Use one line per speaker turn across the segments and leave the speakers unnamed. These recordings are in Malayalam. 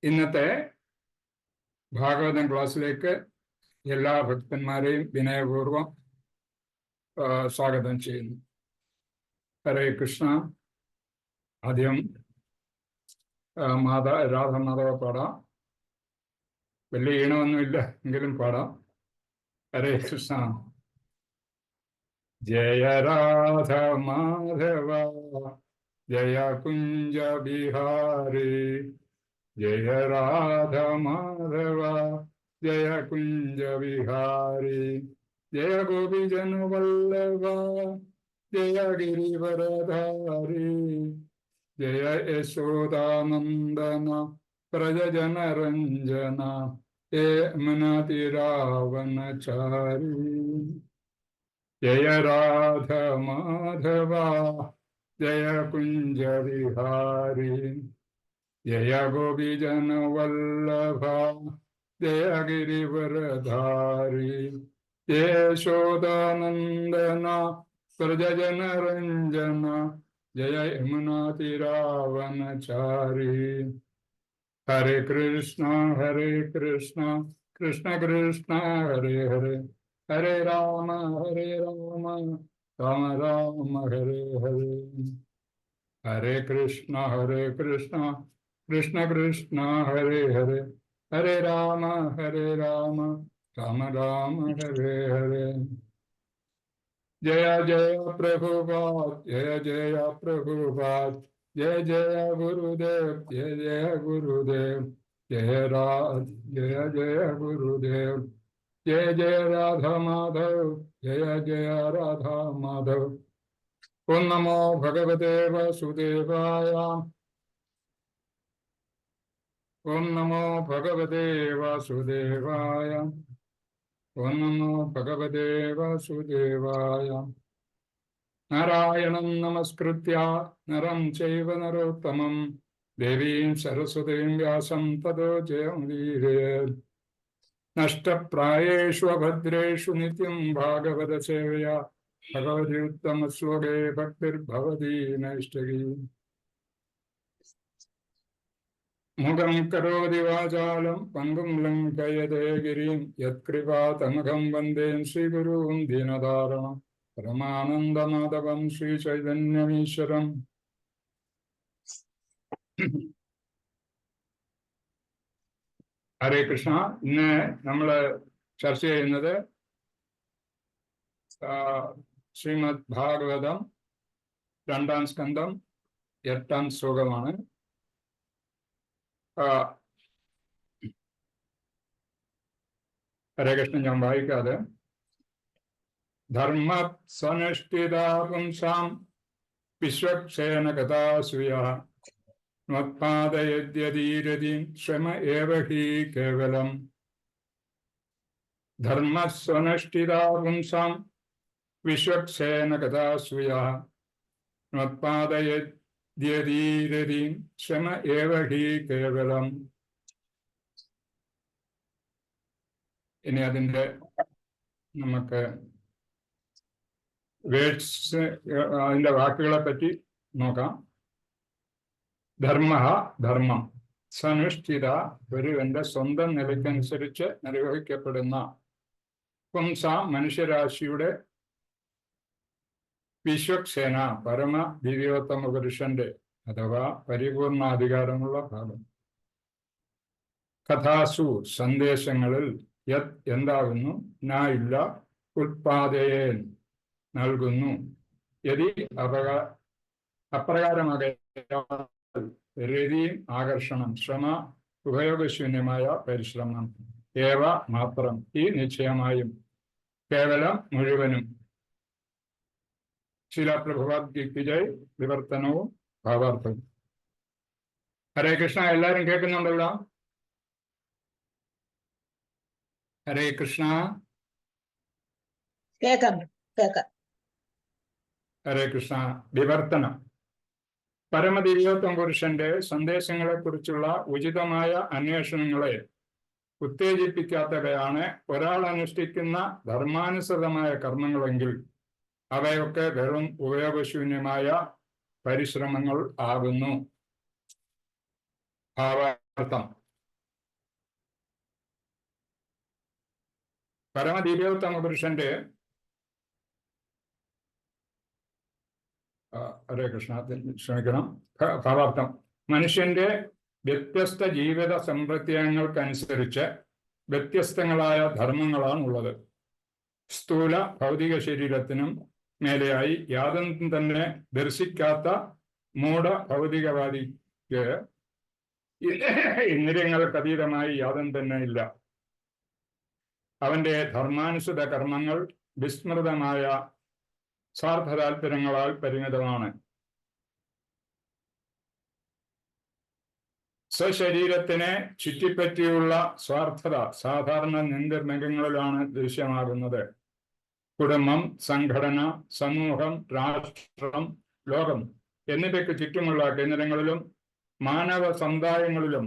ഇന്നത്തെ ഭാഗവതം ക്ലാസ്സിലേക്ക് എല്ലാ ഭക്തന്മാരെയും വിനയപൂർവ്വം സ്വാഗതം ചെയ്യുന്നു. ഹരേ കൃഷ്ണ. ആദ്യം രാധമാധവ പാടാം. വലിയ ഈണമൊന്നുമില്ല, എങ്കിലും പാടാം. ഹരേ കൃഷ്ണ. ജയ രാധ മാധവ ജയ കുഞ്ച ബിഹാരി, ജയ രാധ മാധവ ജയ കുഞ്ച വിഹാരി, ജയ ഗോപിജന വല്ലഭ ജയ ഗിരിവരധാരി, ജയ യശോദാനന്ദന പ്രജജന രഞ്ജന, യമുനാതിരാവനചാരി. ജയ രാധ മാധവ ജയ കുഞ്ച വിഹാരി, ജയ ഗോപിജന വല്ലഭ ജയ ഗിരിവരധാരി, ജയ യശോദാനന്ദന പ്രജജന രഞ്ജന, ജയ യമുനാതിരാവനചാരി. ഹരേ കൃഷ്ണ കൃഷ്ണ കൃഷ്ണ ഹരേ ഹരേ, ഹരേ രാമ രാമ രാമ ഹരേ ഹരേ. ഹരേ കൃഷ്ണ കൃഷ്ണ കൃഷ്ണ ഹരേ ഹരേ, ഹരേ രാമ രാമ രാമ ഹരേ ഹരേ. ജയ ജയ പ്രഭുപാദ്, ജയ ജയ പ്രഭുപാദ്, ജയ ജയ ഗുരുദേവ്, ജയ ജയ ഗുരുദേവ്, ജയ ജയ ഗുരുദേവ്, ജയ ജയ രാധാ മാധവ്, ജയ ജയ രാധാ മാധവ്. ഓം നമോ ഭഗവതേ വാസുദേവായ, ഓം നമോ ഭഗവതേ വാസുദേവായ, ഓം നമോ ഭഗവതേ വാസുദേവായ. നാരായണം നമസ്കൃത്യ നരം ചൈവ നരോത്തമം ദേവീം സരസ്വതീം വ്യാസം തതോ ജയമുദീരയേത്. നഷ്ടപ്രായേഷു അഭദ്രേഷു നിത്യം ഭാഗവത സേവയാ ഭഗവതി ഉത്തമ ശ്ലോകേ ഭക്തിർഭവതി നൈഷ്ടകീ. മുഖം കരോതി വാചാലം പങ്കും ലംഘയതേ ഗിരിം യത്കൃപാതമഘം വന്ദേ ശ്രീഗുരും ദീനധാരണം പരമാനന്ദമാധവം ശ്രീചൈതന്യമീശ്വരം. ഹരേ കൃഷ്ണ. ഇന്ന് നമ്മള് ചർച്ച ചെയ്യുന്നത് ശ്രീമദ് ഭാഗവതം 2-ാം സ്കന്ധം 8-ാം ശ്ലോകമാണ്. ഹരേ കൃഷ്ണ. ഞാൻ വായിക്കാതെ. ധർമ്മ സ്വനുഷ്ഠിതാ പുംസാം വിശ്വക്ഷേന കഥാസൂയ മത്പാദയദ്യതീരതിം ശ്രമ ഏവ ഹി കേവലം. ധർമ്മ സ്വനുഷ്ഠിതാ പുംസാം വിശ്വക്ഷേന കഥാസൂയ മത്പാദയദ്യതീരതിം ശ്രമ ഏവ ഹി കേവലം. ഇനി അതിൻ്റെ നമുക്ക് വേർഡ്സ്, അതിൻ്റെ വാക്കുകളെ പറ്റി നോക്കാം. ധർമ്മ, ധർമ്മം. സനുഷ്ഠിത, ഒരുവന്റെ സ്വന്തം നിലയ്ക്കനുസരിച്ച് നിർവഹിക്കപ്പെടുന്ന. പുംസ, മനുഷ്യരാശിയുടെ. വിശ്വക്സേന, പരമ ദിവ്യോത്തമ പുരുഷന്റെ അഥവാ പരിപൂർണാധികാരമുള്ള ഭാഗം. കഥാസു, സന്ദേശങ്ങളിൽ. യത്, എന്താകുന്നു. ന, ഇല്ല. ഉത്പാദയേൻ, നൽകുന്നു. യതി, അപ്രകാരമാകെ. രതി, ആകർഷണം. ശ്രമ, ഉപയോഗശൂന്യമായ പരിശ്രമം. ഏവ, മാത്രം. ഈ, നിശ്ചയമായും. കേവലം, മുഴുവനും. ശില പ്രഭുപാദ് ജയ്. വിവർത്തനവും ഭാവാർത്ഥവും. ഹരേ കൃഷ്ണ. എല്ലാരും കേൾക്കുന്നുണ്ടല്ലോ? ഹരേ കൃഷ്ണ.
കേൾക്കാം.
ഹരേ കൃഷ്ണ. വിവർത്തനം. പരമദിവ്യോത്തമ പുരുഷന്റെ സന്ദേശങ്ങളെ കുറിച്ചുള്ള ഉചിതമായ അന്വേഷണങ്ങളെ ഉത്തേജിപ്പിക്കാത്തവയാണ് ഒരാൾ അനുഷ്ഠിക്കുന്ന ധർമാനുസൃതമായ കർമ്മങ്ങളെങ്കിൽ അവയൊക്കെ വെറും ഉപയോഗശൂന്യമായ പരിശ്രമങ്ങൾ ആകുന്നു. ഭാവാർത്ഥം. പരമദിവ്യോത്തമ പുരുഷന്റെ ഹരേ കൃഷ്ണ, ക്ഷമിക്കണം, ഭാവാർത്ഥം. മനുഷ്യന്റെ വ്യത്യസ്ത ജീവിത സമ്പ്രദായങ്ങൾക്കനുസരിച്ച് വ്യത്യസ്തങ്ങളായ ധർമ്മങ്ങളാണ് ഉള്ളത്. സ്ഥൂല ഭൗതിക ശരീരത്തിനും മേലെയായി യാതൊന്നും തന്നെ ദർശിക്കാത്ത മൂഢ ഭൗതികവാദിക്ക് ഇന്ദ്രിയങ്ങൾക്ക് അതീതമായി യാതൊന്നും തന്നെ ഇല്ല. അവന്റെ ധർമാനുസൃത കർമ്മങ്ങൾ വിസ്മൃതമായ സ്വാർത്ഥ താല്പര്യങ്ങളാൽ പരിമിതമാണ്. സ്വശരീരത്തിനെ ചുറ്റിപ്പറ്റിയുള്ള സ്വാർത്ഥത സാധാരണ നിന്ദ്യമൃഗങ്ങളിലാണ് ദൃശ്യമാകുന്നത്. കുടുംബം, സംഘടന, സമൂഹം, രാഷ്ട്രം, ലോകം എന്നിവയ്ക്ക് ചുറ്റുമുള്ള കേന്ദ്രങ്ങളിലും മാനവ സമുദായങ്ങളിലും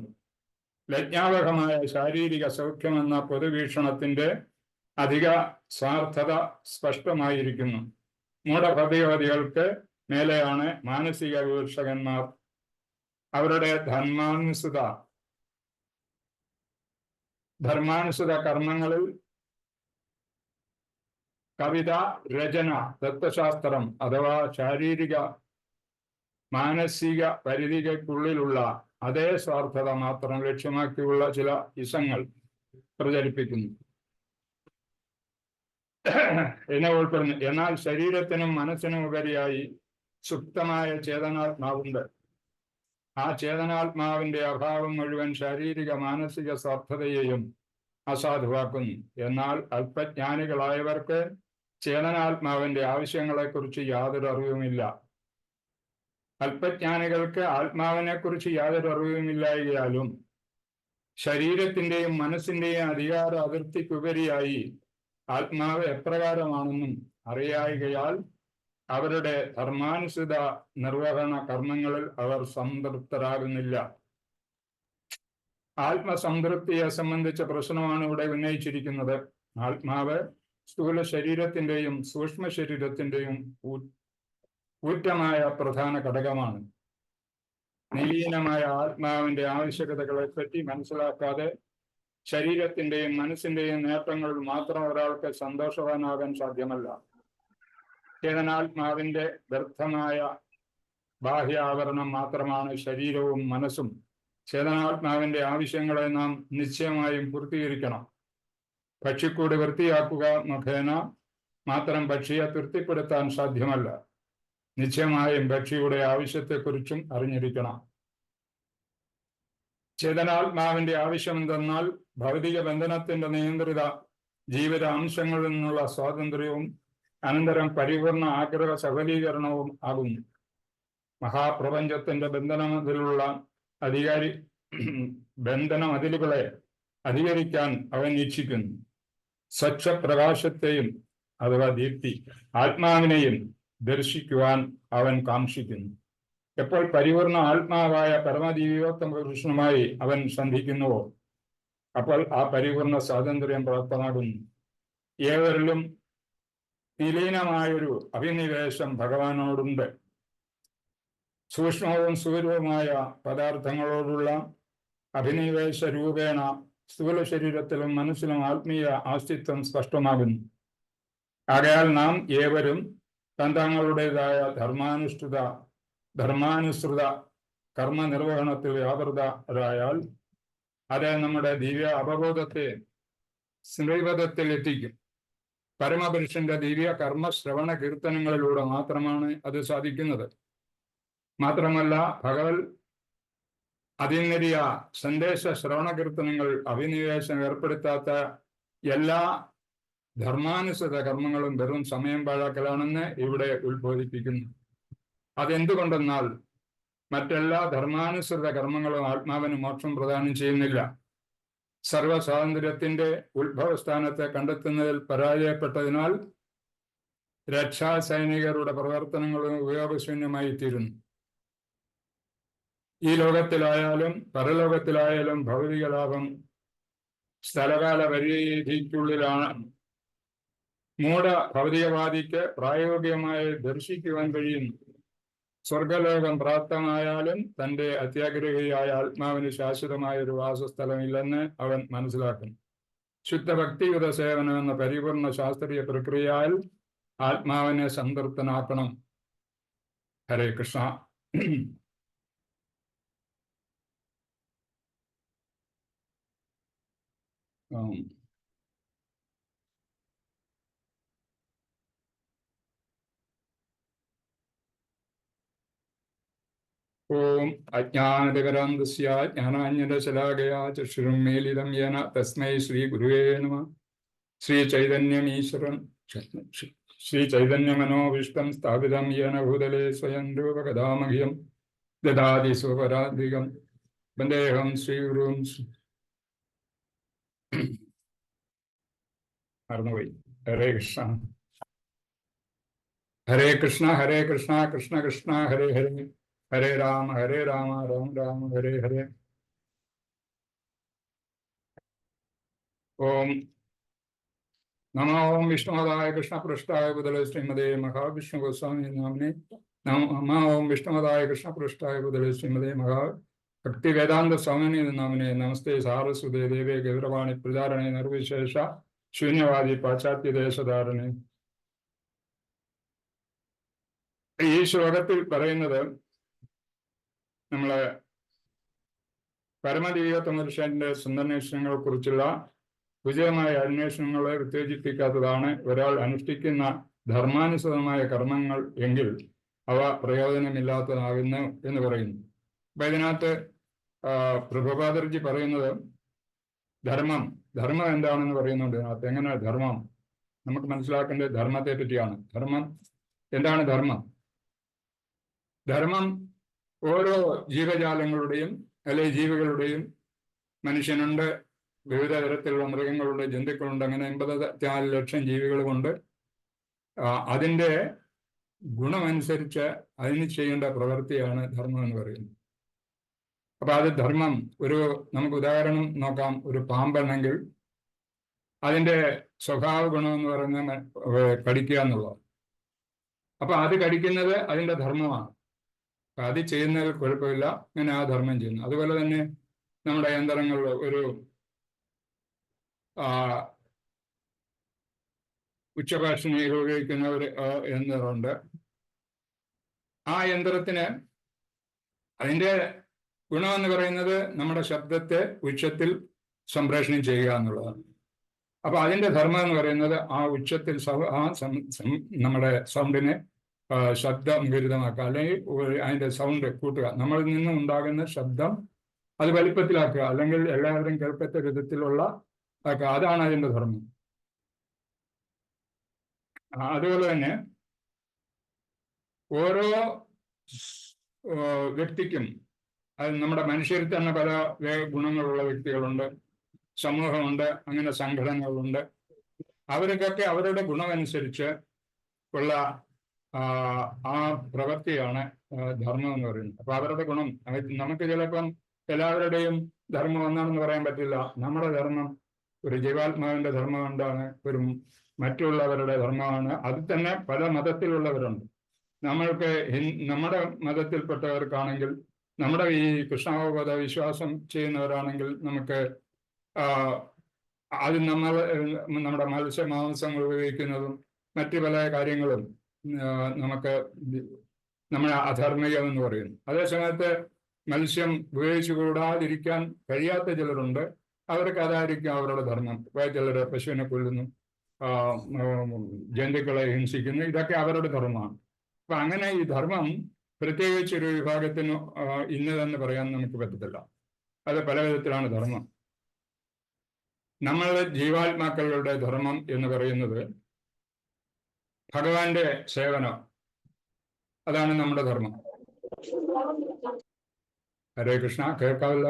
ലജ്ഞാവഹമായ ശാരീരിക സൗഖ്യമെന്ന പൊതുവീക്ഷണത്തിന്റെ അധിക സ്വാർത്ഥത സ്പഷ്ടമായിരിക്കുന്നു. മൂഢഭൗതികവാദികൾക്ക് മേലെയാണ് മാനസിക വിമർശകന്മാർ. അവരുടെ ധർമാനുസൃത കർമ്മങ്ങളിൽ കവിത, രചന, തത്വശാസ്ത്രം അഥവാ ശാരീരിക മാനസിക പരിധികൾക്കുള്ളിലുള്ള അതേ സ്വാർത്ഥത മാത്രം ലക്ഷ്യമാക്കിയുള്ള ചില ഇസങ്ങൾ പ്രചരിപ്പിക്കുന്നു എന്നെ ഉൾപ്പെടുന്നു. എന്നാൽ ശരീരത്തിനും മനസ്സിനും ഉപരിയായി സുപ്തമായ ചേതനാത്മാവുണ്ട്. ആ ചേതനാത്മാവിന്റെ അഭാവം മുഴുവൻ ശാരീരിക മാനസിക സ്വാർത്ഥതയെയും അസാധുവാക്കുന്നു. എന്നാൽ അല്പജ്ഞാനികളായവർക്ക് ചേതനാത്മാവിന്റെ ആവശ്യങ്ങളെക്കുറിച്ച് യാതൊരു അറിവുമില്ല. അല്പജ്ഞാനികൾക്ക് ആത്മാവിനെക്കുറിച്ച് യാതൊരു അറിവുമില്ലായകയാലും ശരീരത്തിന്റെയും മനസ്സിന്റെയും അധികാര അതിർത്തിക്കുപരിയായി ആത്മാവ് എപ്രകാരമാണെന്നും അറിയായകയാൽ അവരുടെ ധർമാനുസൃത നിർവഹണ കർമ്മങ്ങളിൽ അവർ സംതൃപ്തരാകുന്നില്ല. ആത്മസംതൃപ്തിയെ സംബന്ധിച്ച പ്രശ്നമാണ് ഇവിടെ ഉന്നയിച്ചിരിക്കുന്നത്. ആത്മാവ് സ്ഥൂല ശരീരത്തിന്റെയും സൂക്ഷ്മ ശരീരത്തിന്റെയും ഊറ്റമായ പ്രധാന ഘടകമാണ്. നിലീനമായ ആത്മാവിന്റെ ആവശ്യകതകളെ പറ്റി മനസ്സിലാക്കാതെ ശരീരത്തിന്റെയും മനസ്സിന്റെയും നേട്ടങ്ങളിൽ മാത്രം ഒരാൾക്ക് സന്തോഷവാനാകാൻ സാധ്യമല്ല. ചേതനാത്മാവിന്റെ വ്യർത്ഥമായ ബാഹ്യ ആവരണം മാത്രമാണ് ശരീരവും മനസ്സും. ചേതനാത്മാവിന്റെ ആവശ്യങ്ങളെ നാം നിശ്ചയമായും പൂർത്തീകരിക്കണം. പക്ഷിക്കൂട് വൃത്തിയാക്കുക മുഖേന മാത്രം പക്ഷിയെ തൃപ്തിപ്പെടുത്താൻ സാധ്യമല്ല. നിശ്ചയമായും പക്ഷിയുടെ ആവശ്യത്തെക്കുറിച്ചും അറിഞ്ഞിരിക്കണം. ചേതനാത്മാവിന്റെ ആവശ്യമെന്തെന്നാൽ ഭൗതിക ബന്ധനത്തിന്റെ നിയന്ത്രിത ജീവിത അംശങ്ങളിൽ നിന്നുള്ള സ്വാതന്ത്ര്യവും അനന്തരം പരിപൂർണ ആഗ്രഹ സഫലീകരണവും ആകുന്നു. മഹാപ്രപഞ്ചത്തിന്റെ ബന്ധനമതിലുകളെ അധികരിക്കാൻ അവൻ ഇച്ഛിക്കുന്നു. സ്വച്ഛപ്രകാശത്തെയും അഥവാ ദീപ്തി ആത്മാവിനെയും ദർശിക്കുവാൻ അവൻ കാക്ഷിക്കുന്നു. എപ്പോൾ പരിപൂർണ ആത്മാവായ പരമദിവ്യോത്തമ പുരുഷനുമായി അവൻ സന്ധിക്കുന്നുവോ അപ്പോൾ ആ പരിപൂർണ സ്വാതന്ത്ര്യം പ്രാപ്തമാകുന്നു. ഏവരിലും വിലീനമായൊരു അഭിനിവേശം ഭഗവാനോടുണ്ട്. സൂക്ഷ്മവും സ്ഥൂലവുമായ പദാർത്ഥങ്ങളോടുള്ള അഭിനിവേശ രൂപേണ സ്ഥൂല ശരീരത്തിലും മനസ്സിലും ആത്മീയ അസ്തിത്വം സ്പഷ്ടമാകുന്നു. ആകയാൽ നാം ഏവരും തങ്ങളുടേതായ ധർമാനുസൃത കർമ്മനിർവഹണത്തിൽ വ്യാപൃതരായാൽ അത് നമ്മുടെ ദിവ്യ അവബോധത്തെ ശ്രീപദത്തിൽ എത്തിക്കും. പരമപുരുഷന്റെ ദിവ്യ കർമ്മ ശ്രവണ കീർത്തനങ്ങളിലൂടെ മാത്രമാണ് അത് സാധിക്കുന്നത്. മാത്രമല്ല ഭഗവത് അതിനരിയ സന്ദേശ ശ്രവണ കീർത്തനങ്ങൾ അഭിനിവേശം ഏർപ്പെടുത്താത്ത എല്ലാ ധർമാനുസൃത കർമ്മങ്ങളും വെറും സമയം പാഴാക്കലാണെന്ന് ഇവിടെ ഉത്ബോധിപ്പിക്കുന്നു. അതെന്തുകൊണ്ടെന്നാൽ മറ്റെല്ലാ ധർമാനുസൃത കർമ്മങ്ങളും ആത്മാവിന് മോക്ഷം പ്രദാനം ചെയ്യുന്നില്ല. സർവസ്വാതന്ത്ര്യത്തിന്റെ ഉത്ഭവസ്ഥാനത്തെ കണ്ടെത്തുന്നതിൽ പരാജയപ്പെട്ടതിനാൽ രക്ഷാസൈനികരുടെ പ്രവർത്തനങ്ങളും ഉപയോഗശൂന്യമായി തീരുന്നു. ഈ ലോകത്തിലായാലും പരലോകത്തിലായാലും ഭൗതിക ലാഭം സ്ഥലകാല പരിധിക്കുള്ളിലാണ്. മൂഢ ഭൗതികവാദിക്ക് പ്രായോഗികമായി ദർശിക്കുവാൻ കഴിയുന്നു. സ്വർഗലോകം പ്രാപ്തമായാലും തന്റെ അത്യാഗ്രഹിയായ ആത്മാവിന് ശാശ്വതമായ ഒരു വാസസ്ഥലമില്ലെന്ന് അവൻ മനസ്സിലാക്കുന്നു. ശുദ്ധഭക്തിയുത സേവനം എന്ന പരിപൂർണ ശാസ്ത്രീയ പ്രക്രിയയിൽ ആത്മാവിനെ സംതൃപ്തനാക്കണം. ഹരേ കൃഷ്ണ. ഓം അജ്ഞാനതികരാന്തസ്യ ജ്ഞാനാഞ്ജനശലാകയാ ചക്ഷുരുന്മീലിതം യേന തസ്മൈ ശ്രീ ഗുരുവേ നമഃ. ശ്രീ ചൈതന്യമീശ്വരം ശ്രീ ചൈതന്യമനോവിഷ്ടം സ്ഥാപിതം യേന ഭൂതലേ സ്വയം രൂപകഥാമഹ്യം ദദാതി സ്വപരാധികം വന്ദേഹം ശ്രീഗുരുവും. മറന്നുപോയി. ഹരേ കൃഷ്ണ. ഹരേ കൃഷ്ണ ഹരേ കൃഷ്ണ കൃഷ്ണ കൃഷ്ണ ഹരേ ഹരേ, ഹരേ രാമ രാമ രാമ ഹരേ ഹരേ. ഓം നമോ ഓം വിഷ്ണുമതായ കൃഷ്ണപൃഷ്ഠായ ബുധലേ ശ്രീമതേ മഹാവിഷ്ണു ഗോസ്വാമി നാമിനെ. നമോ ഓം വിഷ്ണുമതായ കൃഷ്ണപൃഷ്ഠായ ബുധലേ ശ്രീമതേ ഭക്തി വേദാന്ത സ്വാമിനി നാമിനെ. നമസ്തേ സാരസ്വതേ ദേവേ ഗൗരവാണി പ്രചാരണേ നിർവിശേഷ ശൂന്യവാദി പാശ്ചാത്യ ദേശധാരണേ. ഈ ശ്ലോകത്തിൽ പറയുന്നത് നമ്മള് പരമദൈവത്വ മനുഷ്യന്റെ സന്ദർശനങ്ങളെ കുറിച്ചുള്ള ഉചിതമായ അന്വേഷണങ്ങളെ ഉത്തേജിപ്പിക്കാത്തതാണ് ഒരാൾ അനുഷ്ഠിക്കുന്ന ധർമാനുസൃതമായ കർമ്മങ്ങൾ എങ്കിൽ അവ പ്രയോജനമില്ലാത്തതാകുന്നു എന്ന് പറയുന്നു. അപ്പൊ ഇതിനകത്ത് പ്രഭുപാദർജി പറയുന്നത് ധർമ്മം എന്താണെന്ന് പറയുന്നുണ്ട്. അതിനകത്ത് എങ്ങനെ ധർമ്മം നമുക്ക് മനസ്സിലാക്കേണ്ടത് ധർമ്മത്തെ പറ്റിയാണ്. ധർമ്മം എന്താണ്? ധർമ്മം ഓരോ ജീവജാലങ്ങളുടെയും അല്ലെങ്കിൽ ജീവികളുടെയും, മനുഷ്യനുണ്ട്, വിവിധ തരത്തിലുള്ള മൃഗങ്ങളുണ്ട്, ജന്തുക്കളുണ്ട്, അങ്ങനെ 84 ലക്ഷം ജീവികളുമുണ്ട്. അതിൻ്റെ ഗുണമനുസരിച്ച് അതിന് ചെയ്യേണ്ട പ്രവൃത്തിയാണ് ധർമ്മം എന്ന് പറയുന്നത്. അപ്പൊ അത് ധർമ്മം നമുക്ക് ഉദാഹരണം നോക്കാം. ഒരു പാമ്പുണ്ടെങ്കിൽ അതിൻ്റെ സ്വഭാവ ഗുണം എന്ന് പറയുന്നത് കടിക്കുക എന്നുള്ളത്. അപ്പൊ അത് കടിക്കുന്നത് അതിൻ്റെ ധർമ്മമാണ്. അത് ചെയ്യുന്നതിൽ കുഴപ്പമില്ല, അങ്ങനെ ആ ധർമ്മം ചെയ്യുന്നു. അതുപോലെ തന്നെ നമ്മുടെ യന്ത്രങ്ങളിൽ ഒരു ഉച്ചഭാഷണികൾ ഉപയോഗിക്കുന്ന ഒരു യന്ത്രമുണ്ട്. ആ യന്ത്രത്തിന് അതിൻ്റെ ഗുണമെന്ന് പറയുന്നത് നമ്മുടെ ശബ്ദത്തെ ഉച്ചത്തിൽ സംപ്രേഷണം ചെയ്യുക എന്നുള്ളതാണ്. അപ്പൊ അതിൻ്റെ ധർമ്മം എന്ന് പറയുന്നത് ആ ഉച്ചത്തിൽ നമ്മുടെ സൗണ്ടിനെ ശബ്ദമുഖരിതമാക്കുക, അല്ലെങ്കിൽ അതിൻ്റെ സൗണ്ട് കൂട്ടുക. നമ്മളിൽ നിന്നും ഉണ്ടാകുന്ന ശബ്ദം അത് വലിപ്പത്തിലാക്കുക, അല്ലെങ്കിൽ എല്ലാവരും കേൾക്കത്ത വിധത്തിലുള്ള അതാണ് അതിൻ്റെ ധർമ്മം. അതുപോലെ തന്നെ ഓരോ വ്യക്തിക്കും, അത് നമ്മുടെ മനുഷ്യരിൽ തന്നെ പല ഗുണങ്ങളുള്ള വ്യക്തികളുണ്ട്, സമൂഹമുണ്ട്, അങ്ങനെ സംഘടനകളുണ്ട്. അവർക്കൊക്കെ അവരുടെ ഗുണമനുസരിച്ച് ഉള്ള ആ പ്രവൃത്തിയാണ് ധർമ്മം എന്ന് പറയുന്നത്. അപ്പൊ അവരുടെ ഗുണം നമുക്ക് ചിലപ്പം എല്ലാവരുടെയും ധർമ്മം ഒന്നാണെന്ന് പറയാൻ പറ്റില്ല. നമ്മുടെ ധർമ്മം ഒരു ജീവാത്മാവിന്റെ ധർമ്മം എന്താണ്, ഒരു മറ്റുള്ളവരുടെ ധർമ്മമാണ്. അതിൽ തന്നെ പല മതത്തിലുള്ളവരുണ്ട്. നമ്മൾക്ക് നമ്മുടെ മതത്തിൽപ്പെട്ടവർക്കാണെങ്കിൽ, നമ്മുടെ ഈ കൃഷ്ണാവബോധ വിശ്വാസം ചെയ്യുന്നവരാണെങ്കിൽ നമുക്ക് അത് നമ്മുടെ മത്സ്യമാംസങ്ങൾ ഉപയോഗിക്കുന്നതും മറ്റു പല കാര്യങ്ങളും നമ്മളെ അധാർമികം എന്ന് പറയുന്നു. അതേസമയത്ത് മത്സ്യം ഉപയോഗിച്ചുകൂടാതിരിക്കാൻ കഴിയാത്ത ചിലരുണ്ട്. അവർക്ക് അതായിരിക്കും അവരുടെ ധർമ്മം. ചിലർ പശുവിനെ കൊല്ലുന്നു, ജന്തുക്കളെ ഹിംസിക്കുന്നു, ഇതൊക്കെ അവരുടെ ധർമ്മമാണ്. അപ്പൊ അങ്ങനെ ഈ ധർമ്മം പ്രത്യേകിച്ചൊരു വിഭാഗത്തിന് ഇന്നതെന്ന് പറയാൻ നമുക്ക് പറ്റത്തില്ല. അത് പല വിധത്തിലാണ് ധർമ്മം. നമ്മളുടെ ജീവാത്മാക്കളുടെ ധർമ്മം എന്ന് പറയുന്നത് ഭഗവാന്റെ സേവനം, അതാണ് നമ്മുടെ ധർമ്മം. ഹരേ കൃഷ്ണ. കേൾക്കാവില്ല?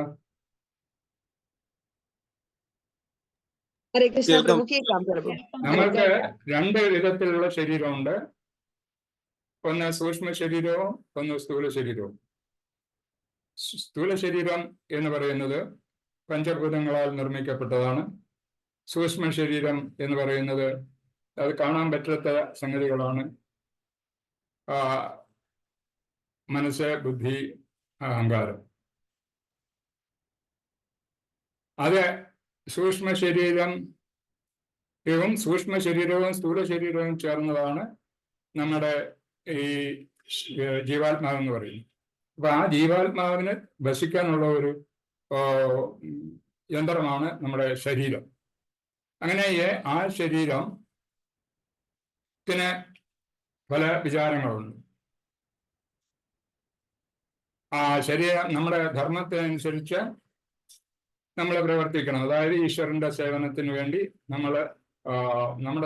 നമ്മൾക്ക് 2 വിധത്തിലുള്ള ശരീരമുണ്ട്. ഒന്ന് സൂക്ഷ്മ ശരീരവും ഒന്ന് സ്ഥൂല ശരീരവും. സ്ഥൂല ശരീരം എന്ന് പറയുന്നത് പഞ്ചഭൂതങ്ങളാൽ നിർമ്മിക്കപ്പെട്ടതാണ്. സൂക്ഷ്മ ശരീരം എന്ന് പറയുന്നത് അത് കാണാൻ പറ്റാത്ത സംഗതികളാണ്. മനസ്സ്, ബുദ്ധി, അഹങ്കാരം. അത് സൂക്ഷ്മ ശരീരം ഇതും സൂക്ഷ്മ ശരീരവും സ്ഥൂല ശരീരവും ചേർന്നതാണ് നമ്മുടെ ഈ ജീവാത്മാവ് എന്ന് പറയുന്നത്. അപ്പൊ ആ ജീവാത്മാവിന് വസിക്കാനുള്ള ഒരു യന്ത്രമാണ് നമ്മുടെ ശരീരം. അങ്ങനെ ആ ശരീരത്തിന് പല വിചാരങ്ങളുണ്ട്. ആ ശരീരം നമ്മുടെ ധർമ്മത്തിനനുസരിച്ച് നമ്മൾ പ്രവർത്തിക്കണം. അതായത് ഈശ്വരന്റെ സേവനത്തിന് വേണ്ടി നമ്മുടെ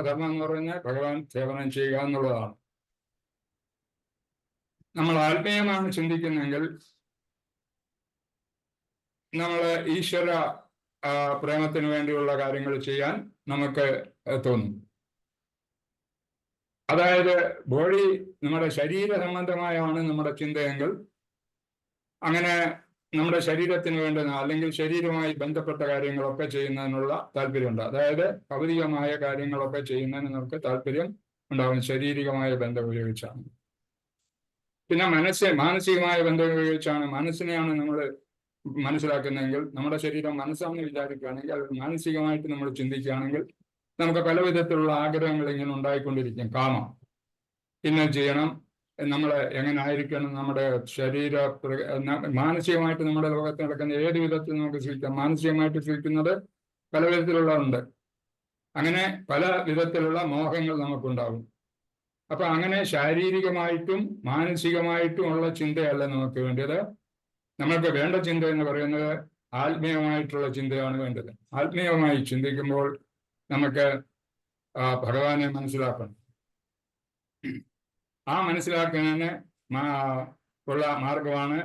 ധർമ്മം എന്ന് പറഞ്ഞാൽ ഭഗവാൻ സേവനം ചെയ്യുക എന്നുള്ളതാണ്. നമ്മൾ ആത്മീയമാണ് ചിന്തിക്കുന്നെങ്കിൽ നമ്മൾ ഈശ്വര പ്രേമത്തിന് വേണ്ടിയുള്ള കാര്യങ്ങൾ ചെയ്യാൻ നമുക്ക് തോന്നും. അതായത് ബോഡി നമ്മുടെ ശരീര സംബന്ധമായാണ് നമ്മുടെ ചിന്തയെങ്കിൽ അങ്ങനെ നമ്മുടെ ശരീരത്തിന് വേണ്ടുന്ന അല്ലെങ്കിൽ ശരീരവുമായി ബന്ധപ്പെട്ട കാര്യങ്ങളൊക്കെ ചെയ്യുന്നതിനുള്ള താല്പര്യമുണ്ട്. അതായത് ഭൗതികമായ കാര്യങ്ങളൊക്കെ ചെയ്യുന്നതിന് നമുക്ക് താല്പര്യം ഉണ്ടാകും ശാരീരികമായ ബന്ധം ഉപയോഗിച്ചാണ്. പിന്നെ മാനസികമായ ബന്ധം ഉപയോഗിച്ചാണ്. മനസ്സിനെയാണ് നമ്മൾ മനസ്സിലാക്കുന്നതെങ്കിൽ നമ്മുടെ ശരീരം മനസ്സാണെന്ന് വിചാരിക്കുകയാണെങ്കിൽ അത് മാനസികമായിട്ട് നമ്മൾ ചിന്തിക്കുകയാണെങ്കിൽ നമുക്ക് പല വിധത്തിലുള്ള ആഗ്രഹങ്ങൾ ഇങ്ങനെ ഉണ്ടായിക്കൊണ്ടിരിക്കും. കാമം, ഇന്നത് ചെയ്യണം, നമ്മൾ എങ്ങനെ ആയിരിക്കണം, നമ്മുടെ മാനസികമായിട്ട് നമ്മുടെ ലോകത്ത് നടക്കുന്ന ഏത് വിധത്തിൽ നമുക്ക് സൃഷ്ടിക്കാം. മാനസികമായിട്ട് സൃഷ്ടിക്കുന്നത് പല വിധത്തിലുള്ളതുണ്ട്. അങ്ങനെ പല വിധത്തിലുള്ള മോഹങ്ങൾ നമുക്കുണ്ടാകും. അപ്പൊ അങ്ങനെ ശാരീരികമായിട്ടും മാനസികമായിട്ടും ഉള്ള ചിന്തയല്ല നമുക്ക് വേണ്ടത്. നമുക്ക് വേണ്ട ചിന്ത എന്ന് പറയുന്നത് ആത്മീയമായിട്ടുള്ള ചിന്തയാണ് വേണ്ടത്. ആത്മീയമായി ചിന്തിക്കുമ്പോൾ നമുക്ക് ഭഗവാനെ മനസ്സിലാക്കണം. ആ മനസ്സിലാക്കുന്നതിന് ഉള്ള മാർഗമാണ്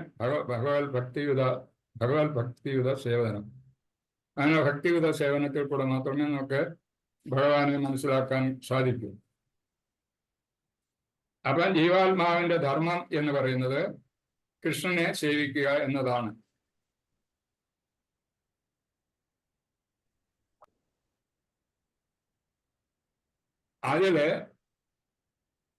ഭഗവത് ഭക്തിയുത സേവനം. അങ്ങനെ ഭക്തിയുത സേവനത്തിൽ കൂടെ മാത്രമേ നമുക്ക് ഭഗവാനെ മനസ്സിലാക്കാൻ സാധിക്കൂ. അപ്പം ജീവാത്മാവിന്റെ ധർമ്മം എന്ന് പറയുന്നത് കൃഷ്ണനെ സേവിക്കുക എന്നതാണ്. അതില്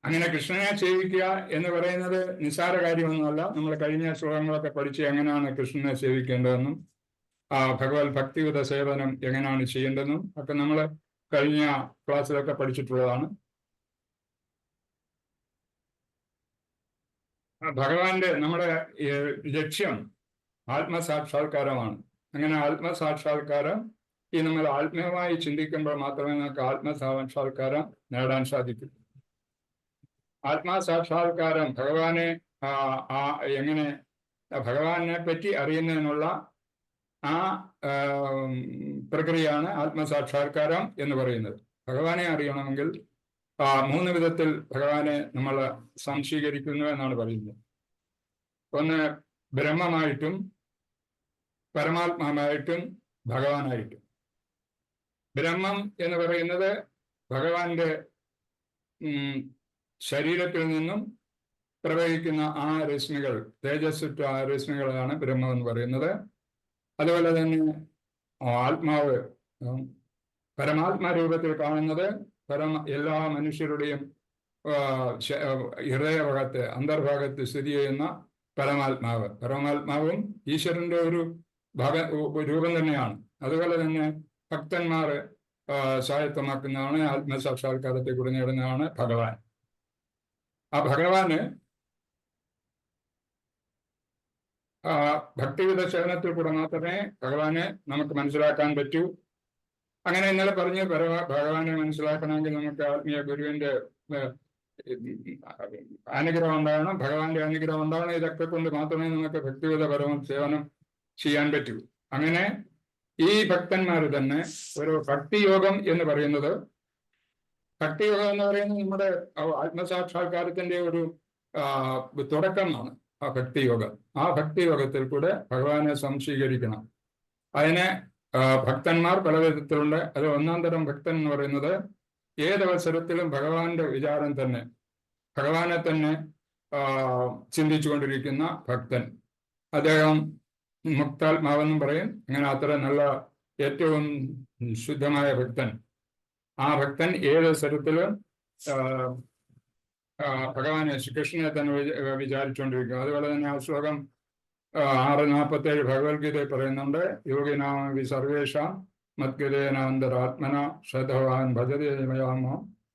അങ്ങനെ കൃഷ്ണനെ സേവിക്കുക എന്ന് പറയുന്നത് നിസ്സാര കാര്യമൊന്നുമല്ല. നമ്മൾ കഴിഞ്ഞ ശ്ലോകങ്ങളൊക്കെ പഠിച്ച് എങ്ങനെയാണ് കൃഷ്ണനെ സേവിക്കേണ്ടതെന്നും ഭഗവത് ഭക്തിയുത സേവനം എങ്ങനെയാണ് ചെയ്യേണ്ടതെന്നും ഒക്കെ നമ്മൾ കഴിഞ്ഞ ക്ലാസ്സിലൊക്കെ പഠിച്ചിട്ടുള്ളതാണ്. ഭഗവാന്റെ നമ്മുടെ ലക്ഷ്യം ആത്മസാക്ഷാത്കാരമാണ്. അങ്ങനെ ആത്മസാക്ഷാത്കാരം നമ്മൾ ആത്മീയമായി ചിന്തിക്കുമ്പോൾ മാത്രമേ നമുക്ക് ആത്മസാക്ഷാത്കാരം നേടാൻ സാധിക്കൂ. ആത്മസാക്ഷാത്കാരം എങ്ങനെ ഭഗവാനെ പറ്റി അറിയുന്നതിനുള്ള പ്രക്രിയയാണ് ആത്മസാക്ഷാത്കാരം എന്ന് പറയുന്നത്. ഭഗവാനെ അറിയണമെങ്കിൽ 3 വിധത്തിൽ ഭഗവാനെ നമ്മൾ സംശീകരിക്കുന്നു എന്നാണ് പറയുന്നത്. ഒന്ന് ബ്രഹ്മമായിട്ടും പരമാത്മാവായിട്ടും ഭഗവാനായിട്ടും. ബ്രഹ്മം എന്ന് പറയുന്നത് ഭഗവാന്റെ ശരീരത്തിൽ നിന്നും പ്രവഹിക്കുന്ന രശ്മികൾ, തേജസ്സുറ്റ രശ്മികളാണ് ബ്രഹ്മം എന്ന് പറയുന്നത്. അതുപോലെ തന്നെ ആത്മാവ് പരമാത്മാ രൂപത്തിൽ കാണുന്നത് എല്ലാ മനുഷ്യരുടെയും ഹൃദയഭാഗത്ത് അന്തർഭാഗത്ത് സ്ഥിതി ചെയ്യുന്ന പരമാത്മാവും ഈശ്വരന്റെ ഒരു രൂപം തന്നെയാണ്. അതുപോലെ തന്നെ ഭക്തന്മാർ സ്വായത്തമാക്കുന്നതാണ് ആത്മസാക്ഷാത്കാരത്തെ കൂടി നേടുന്നതാണ് ഭഗവാൻ. ആ ഭഗവാന് ഭക്തിയുത സേവനത്തിൽ കൂടെ മാത്രമേ ഭഗവാനെ നമുക്ക് മനസ്സിലാക്കാൻ പറ്റൂ. അങ്ങനെ ഇന്നലെ പറഞ്ഞ് ഭഗവാനെ മനസ്സിലാക്കണമെങ്കിൽ നമുക്ക് ആത്മീയ ഗുരുവിന്റെ അനുഗ്രഹം ഉണ്ടാകണം, ഭഗവാന്റെ അനുഗ്രഹം ഉണ്ടാകണം. ഇതൊക്കെ കൊണ്ട് മാത്രമേ നമുക്ക് ഭക്തിയുത സേവനം ചെയ്യാൻ പറ്റൂ. അങ്ങനെ ഈ ഭക്തന്മാർ തന്നെ ഒരു ഭക്തിയോഗം എന്ന് പറയുന്നത് നമ്മുടെ ആത്മസാക്ഷാത്കാരത്തിന്റെ ഒരു തുടക്കമാണ് ആ ഭക്തിയോഗം. ആ ഭക്തിയോഗത്തിൽ കൂടെ ഭഗവാനെ സംശീകരിക്കണം. അതിനെ ഭക്തന്മാർ പല വിധത്തിലുണ്ട്. അത് 1-ാം തരം ഭക്തൻ എന്ന് പറയുന്നത് ഏതവസരത്തിലും ഭഗവാന്റെ വിചാരം തന്നെ, ഭഗവാനെ തന്നെ ചിന്തിച്ചുകൊണ്ടിരിക്കുന്ന ഭക്തൻ. അദ്ദേഹം മുക്താത്മാവെന്നും പറയും. അങ്ങനെ അത്ര നല്ല ഏറ്റവും ശുദ്ധമായ ഭക്തൻ. ആ ഭക്തൻ ഏത് സ്വരത്തിലും ഭഗവാനെ ശ്രീകൃഷ്ണനെ തന്നെ വിചാരിച്ചുകൊണ്ടിരിക്കും. അതുപോലെ തന്നെ ആ ശ്ലോകം 6:47 ഭഗവത്ഗീതയിൽ പറയുന്നുണ്ട്. യോഗിനാമി സർവേഷാം മദ്ഗതേനാന്തരാത്മന ശ്രദ്ധവാൻ ഭജതേ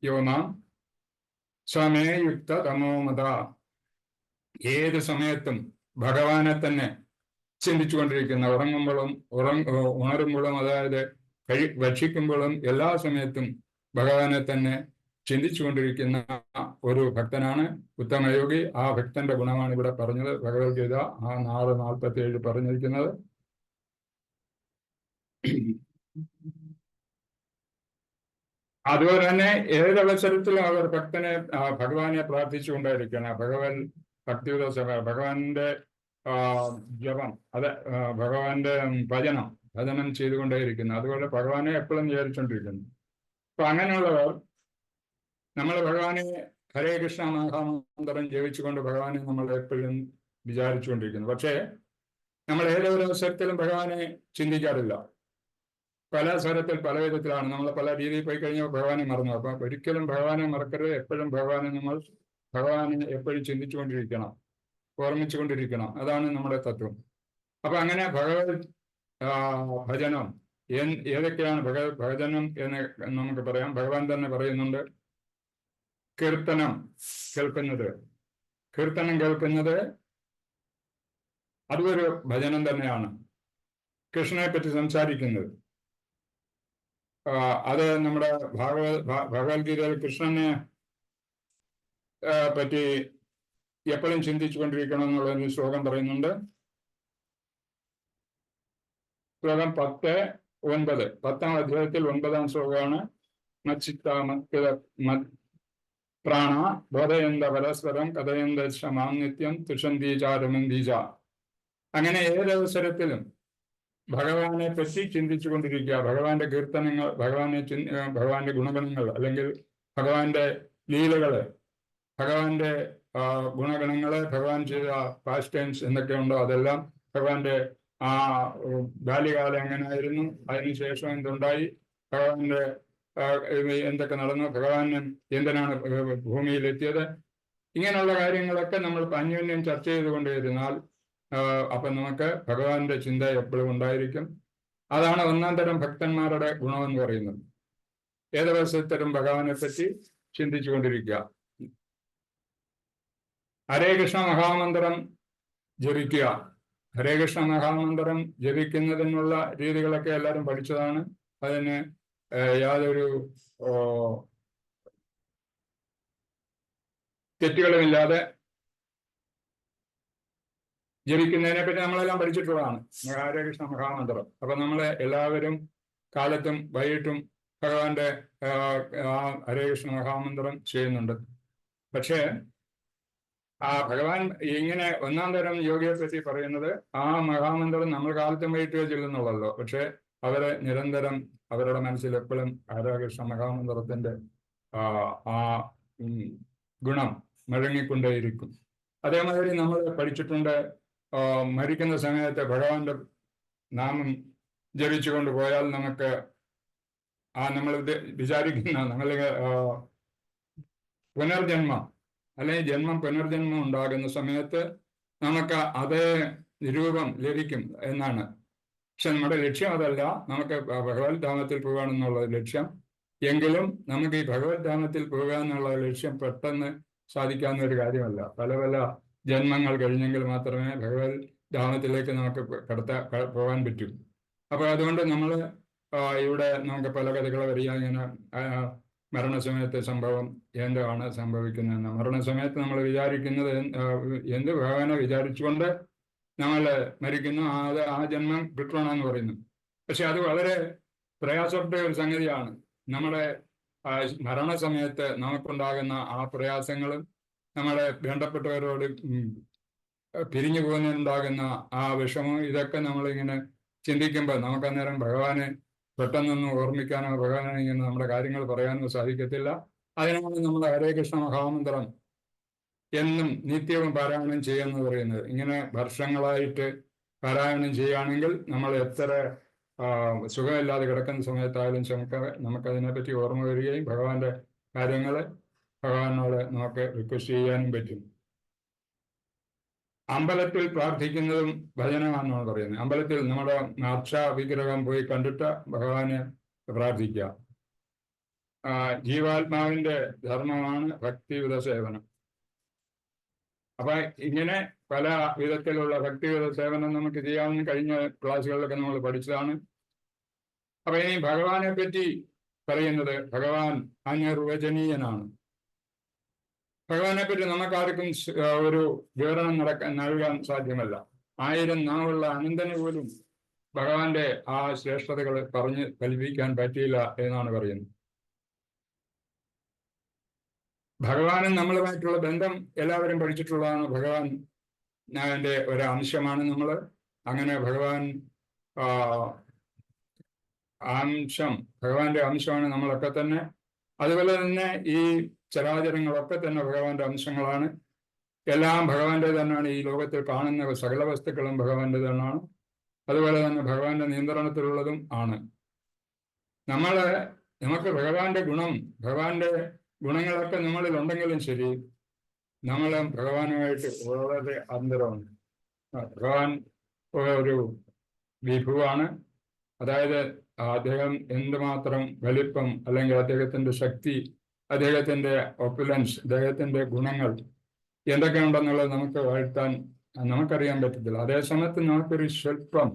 യോ മാം സമേ യുക്ത തമോമത. ഏത് സമയത്തും ഭഗവാനെ തന്നെ ചിന്തിച്ചുകൊണ്ടിരിക്കുന്ന, ഉണരുമ്പോഴും, അതായത് ഭക്ഷിക്കുമ്പോഴും എല്ലാ സമയത്തും ഭഗവാനെ തന്നെ ചിന്തിച്ചുകൊണ്ടിരിക്കുന്ന ഒരു ഭക്തനാണ് ഉത്തമയോഗി. ആ ഭക്തന്റെ ഗുണമാണ് ഇവിടെ പറഞ്ഞത്, ഭഗവത്ഗീത 6:47 പറഞ്ഞിരിക്കുന്നത്. അതുപോലെ തന്നെ ഏതൊരവസരത്തിലും അവർ ഭഗവാനെ പ്രാർത്ഥിച്ചുകൊണ്ടായിരിക്കണം. ഭക്തിയുത സഭ, ഭഗവാന്റെ ജപം, ഭഗവാന്റെ ഭജനം ചെയ്തുകൊണ്ടേയിരിക്കുന്നു. അതുപോലെ ഭഗവാനെ എപ്പോഴും വിചാരിച്ചുകൊണ്ടിരിക്കുന്നു. അപ്പൊ അങ്ങനെയുള്ളവർ നമ്മൾ ഭഗവാനെ ഹരേ കൃഷ്ണ മഹാമന്ത്രം ജപിച്ചുകൊണ്ട് ഭഗവാനെ നമ്മൾ എപ്പോഴും വിചാരിച്ചുകൊണ്ടിരിക്കുന്നു. പക്ഷേ നമ്മൾ ഏതൊരു അവസരത്തിലും ഭഗവാനെ ചിന്തിക്കാറില്ല. പല സ്വരത്തിൽ പല വിധത്തിലാണ് നമ്മൾ പല രീതിയിൽ പോയി കഴിഞ്ഞാൽ ഭഗവാനെ മറന്നു. അപ്പൊ ഒരിക്കലും ഭഗവാനെ മറക്കരുത്. എപ്പോഴും ഭഗവാനെ എപ്പോഴും ചിന്തിച്ചുകൊണ്ടിരിക്കണം, ഓർമ്മിച്ചുകൊണ്ടിരിക്കണം. അതാണ് നമ്മുടെ തത്വം. അപ്പൊ അങ്ങനെ ഭഗവത് ഭജനം ഏതൊക്കെയാണ് ഭജനം എന്ന് നമുക്ക് പറയാം. ഭഗവാൻ തന്നെ പറയുന്നുണ്ട്, കീർത്തനം കേൾക്കുന്നത് അതൊരു ഭജനം തന്നെയാണ്. കൃഷ്ണനെ പറ്റി സംസാരിക്കുന്നത്, അത് നമ്മുടെ ഭഗവത്ഗീതയിൽ കൃഷ്ണനെ പറ്റി എപ്പോഴും ചിന്തിച്ചുകൊണ്ടിരിക്കണം എന്നുള്ളൊരു ശ്ലോകം പറയുന്നുണ്ട്. ശ്ലോകം 10:9, 10ാം അധ്യായത്തിൽ 9ാം ശ്ലോകമാണ്. പ്രാണ ബോധയന്ത പരസ്പരം കഥയന്ത ശമാം നിത്യം തുഷന്തീചാരമന്തീജ. അങ്ങനെ ഏതവസരത്തിലും ഭഗവാനെ പറ്റി ചിന്തിച്ചുകൊണ്ടിരിക്കുക. ഭഗവാന്റെ കീർത്തനങ്ങൾ, ഭഗവാന്റെ ഗുണഗണങ്ങൾ, അല്ലെങ്കിൽ ഭഗവാന്റെ ലീലകള്, ഭഗവാന്റെ ഗുണഗണങ്ങള്, ഭഗവാൻ ചെയ്ത പാസ്റ്റ് ടൈംസ് എന്തൊക്കെയുണ്ടോ അതെല്ലാം, ഭഗവാന്റെ ബാല്യകാലം എങ്ങനെയായിരുന്നു, അതിനുശേഷം എന്തുണ്ടായി, ഭഗവാന്റെ എന്തൊക്കെ നടന്നു, ഭഗവാൻ എന്തിനാണ് ഭൂമിയിലെത്തിയത്, ഇങ്ങനെയുള്ള കാര്യങ്ങളൊക്കെ നമ്മൾ അന്യോന്യം ചർച്ച ചെയ്തുകൊണ്ടിരുന്നാൽ അപ്പൊ നമുക്ക് ഭഗവാന്റെ ചിന്ത എപ്പോഴും ഉണ്ടായിരിക്കും. അതാണ് ഒന്നാം തരം ഭക്തന്മാരുടെ ഗുണമെന്ന് പറയുന്നത്. ഏതൊരവസരത്തിലും ഭഗവാനെ പറ്റി ചിന്തിച്ചുകൊണ്ടിരിക്കുക. ഹരേ കൃഷ്ണ മഹാമന്ത്രം ജപിക്കുക. ഹരേ കൃഷ്ണ മഹാമന്ത്രം ജപിക്കുന്നതിനുള്ള രീതികളൊക്കെ എല്ലാവരും പഠിച്ചതാണ്. അതിന് യാതൊരു തെറ്റുകളുമില്ലാതെ ജപിക്കുന്നതിനെ പറ്റി നമ്മളെല്ലാം പഠിച്ചിട്ടുള്ളതാണ്, ഹരേ കൃഷ്ണ മഹാമന്ത്രം. അപ്പൊ നമ്മളെ എല്ലാവരും കാലത്തും വൈകിട്ടും ഭഗവാന്റെ ഹരേ കൃഷ്ണ മഹാമന്ത്രം ചെയ്യുന്നുണ്ട്. പക്ഷേ ഭഗവാൻ ഇങ്ങനെ ഒന്നാം തരം യോഗിയെ പറ്റി പറയുന്നത്, ആ മഹാമന്ത്രം നമ്മൾ കാലത്തും വൈകിട്ട് ചൊല്ലുന്നുള്ളല്ലോ. പക്ഷെ അവരെ നിരന്തരം അവരുടെ മനസ്സിൽ എപ്പോഴും ഹരേ കൃഷ്ണ മഹാമന്ത്രത്തിന്റെ ആ ഗുണം മുഴങ്ങിക്കൊണ്ടേയിരിക്കും. അതേമാതിരി നമ്മൾ പഠിച്ചിട്ടുണ്ട്, മരിക്കുന്ന സമയത്ത് ഭഗവാന്റെ നാമം ജപിച്ചുകൊണ്ട് പോയാൽ നമുക്ക് നമ്മൾ വിചാരിക്കുന്ന നമ്മൾ പുനർജന്മം അല്ലെങ്കിൽ പുനർജന്മം ഉണ്ടാകുന്ന സമയത്ത് നമുക്ക് അതേ രൂപം ലഭിക്കും എന്നാണ്. പക്ഷെ നമ്മുടെ ലക്ഷ്യം അതല്ല. നമുക്ക് ഭഗവത് ധാമത്തിൽ പോകാനെന്നുള്ള ലക്ഷ്യം. എങ്കിലും നമുക്ക് ഈ ഭഗവത് ധാമത്തിൽ പോകുക എന്നുള്ള ലക്ഷ്യം പെട്ടെന്ന് സാധിക്കാവുന്ന ഒരു കാര്യമല്ല. പല പല ജന്മങ്ങൾ കഴിഞ്ഞെങ്കിൽ മാത്രമേ ഭഗവത് ധാമത്തിലേക്ക് നമുക്ക് പോകാൻ പറ്റൂ. അപ്പൊ അതുകൊണ്ട് നമ്മൾ ഇവിടെ നമുക്ക് പല കഥകൾ അറിയാം. ഇങ്ങനെ മരണസമയത്തെ സംഭവം എന്താണ് സംഭവിക്കുന്നതെന്ന്. മരണസമയത്ത് നമ്മൾ വിചാരിക്കുന്നത് എന്ത് ഭഗവാനെ വിചാരിച്ചുകൊണ്ട് നമ്മൾ മരിക്കുന്നു, ആ ജന്മം കിട്ടണമെന്ന് പറയുന്നു. പക്ഷെ അത് വളരെ പ്രയാസപ്പെട്ട ഒരു സംഗതിയാണ്. നമ്മുടെ മരണസമയത്ത് നമുക്കുണ്ടാകുന്ന ആ പ്രയാസങ്ങളും നമ്മുടെ വേണ്ടപ്പെട്ടവരോട് പിരിഞ്ഞു പോകുന്നതിനുണ്ടാകുന്ന ആ വിഷമവും ഇതൊക്കെ നമ്മളിങ്ങനെ ചിന്തിക്കുമ്പോൾ നമുക്ക് അന്നേരം ഭഗവാനെ പെട്ടെന്നൊന്നും ഓർമ്മിക്കാനോ ഭഗവാനെ ഇങ്ങനെ നമ്മുടെ കാര്യങ്ങൾ പറയാനോ സാധിക്കത്തില്ല. അതിനാണ് നമ്മൾ ഹരേ കൃഷ്ണ മഹാമന്ത്രം എന്നും നിത്യവും പാരായണം ചെയ്യുമെന്ന് പറയുന്നത്. ഇങ്ങനെ വർഷങ്ങളായിട്ട് പാരായണം ചെയ്യുകയാണെങ്കിൽ നമ്മൾ എത്ര സുഖമില്ലാതെ കിടക്കുന്ന സമയത്തായാലും നമുക്കതിനെപ്പറ്റി ഓർമ്മ വരികയും ഭഗവാന്റെ കാര്യങ്ങൾ ഭഗവാനോട് നമുക്ക് റിക്വസ്റ്റ് ചെയ്യാനും പറ്റും. അമ്പലത്തിൽ പ്രാർത്ഥിക്കുന്നതും ഭജനമാണെന്നാണ് പറയുന്നത്. അമ്പലത്തിൽ നമ്മുടെ അർച്ച വിഗ്രഹം പോയി കണ്ടിട്ട് ഭഗവാനെ പ്രാർത്ഥിക്കുക. ജീവാത്മാവിന്റെ ധർമ്മമാണ് ഭക്തിയുത സേവനം. അപ്പൊ ഇങ്ങനെ പല വിധത്തിലുള്ള ഭക്തിയുത സേവനം നമുക്ക് ചെയ്യാവുന്ന കഴിഞ്ഞ ക്ലാസ്സുകളിലൊക്കെ നമ്മൾ പഠിച്ചതാണ്. അപ്പൊ ഇനി ഭഗവാനെ പറ്റി പറയുന്നത്, ഭഗവാൻ അനിർവചനീയനാണ്. ഭഗവാനെ പറ്റി നമുക്കാർക്കും ഒരു വിവരണം നൽകാൻ സാധ്യമല്ല. 1000 നാവുള്ള അനന്തന് പോലും ഭഗവാന്റെ ആ ശ്രേഷ്ഠതകൾ പറഞ്ഞ് ഫലിപ്പിക്കാൻ പറ്റിയില്ല എന്നാണ് പറയുന്നത്. ഭഗവാനും നമ്മളുമായിട്ടുള്ള ബന്ധം എല്ലാവരും പഠിച്ചിട്ടുള്ളതാണ്. ഭഗവാൻ അതിൻ്റെ ഒരു അംശമാണ് നമ്മൾ. അങ്ങനെ ഭഗവാന്റെ അംശമാണ് നമ്മളൊക്കെ തന്നെ. അതുപോലെ തന്നെ ഈ ചരാചരങ്ങളൊക്കെ തന്നെ ഭഗവാന്റെ അംശങ്ങളാണ്. എല്ലാം ഭഗവാന്റെ തന്നെയാണ്. ഈ ലോകത്തിൽ കാണുന്ന സകല വസ്തുക്കളും ഭഗവാന്റെ തന്നെയാണ്. അതുപോലെ തന്നെ ഭഗവാന്റെ നിയന്ത്രണത്തിലുള്ളതും ആണ്. നമുക്ക് ഭഗവാന്റെ ഗുണങ്ങളൊക്കെ നമ്മളിൽ ഉണ്ടെങ്കിലും ശരി, നമ്മൾ ഭഗവാനുമായിട്ട് വളരെ അന്തരമുണ്ട്. ഭഗവാൻ ഒരു വിഭുവാണ്. അതായത് അദ്ദേഹം എന്തുമാത്രം വലിപ്പം, അല്ലെങ്കിൽ അദ്ദേഹത്തിന്റെ ശക്തി, അദ്ദേഹത്തിന്റെ ഒപ്പുലൻസ്, അദ്ദേഹത്തിന്റെ ഗുണങ്ങൾ എന്തൊക്കെയുണ്ടെന്നുള്ളത് നമുക്കറിയാൻ പറ്റത്തില്ല. അതേസമയത്ത് നമുക്കൊരു സ്വല്പം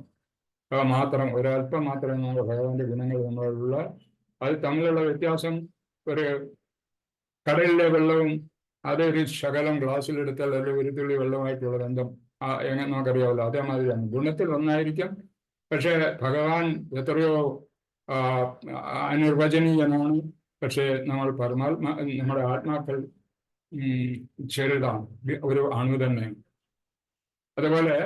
മാത്രം, ഒരല്പം മാത്രമേ നമുക്ക് ഭഗവാന്റെ ഗുണങ്ങൾ നമ്മളുള്ള. അത് തമ്മിലുള്ള വ്യത്യാസം ഒരു കടലിലെ വെള്ളവും അതൊരു ശകലം ഗ്ലാസ്സിലെടുത്താൽ അല്ലെങ്കിൽ ഒരു തുള്ളി വെള്ളമായിട്ടുള്ള ബന്ധം എങ്ങനെ നമുക്കറിയാമല്ലോ. അതേമാതിരിയാണ്. ഗുണത്തിൽ ഒന്നായിരിക്കും, പക്ഷേ ഭഗവാൻ എത്രയോ അനിർവചനീയനാണ്. പക്ഷേ നമ്മുടെ ആത്മാക്കൾ ചെറുതാണ്, ഒരു അണു തന്നെ. അതുപോലെ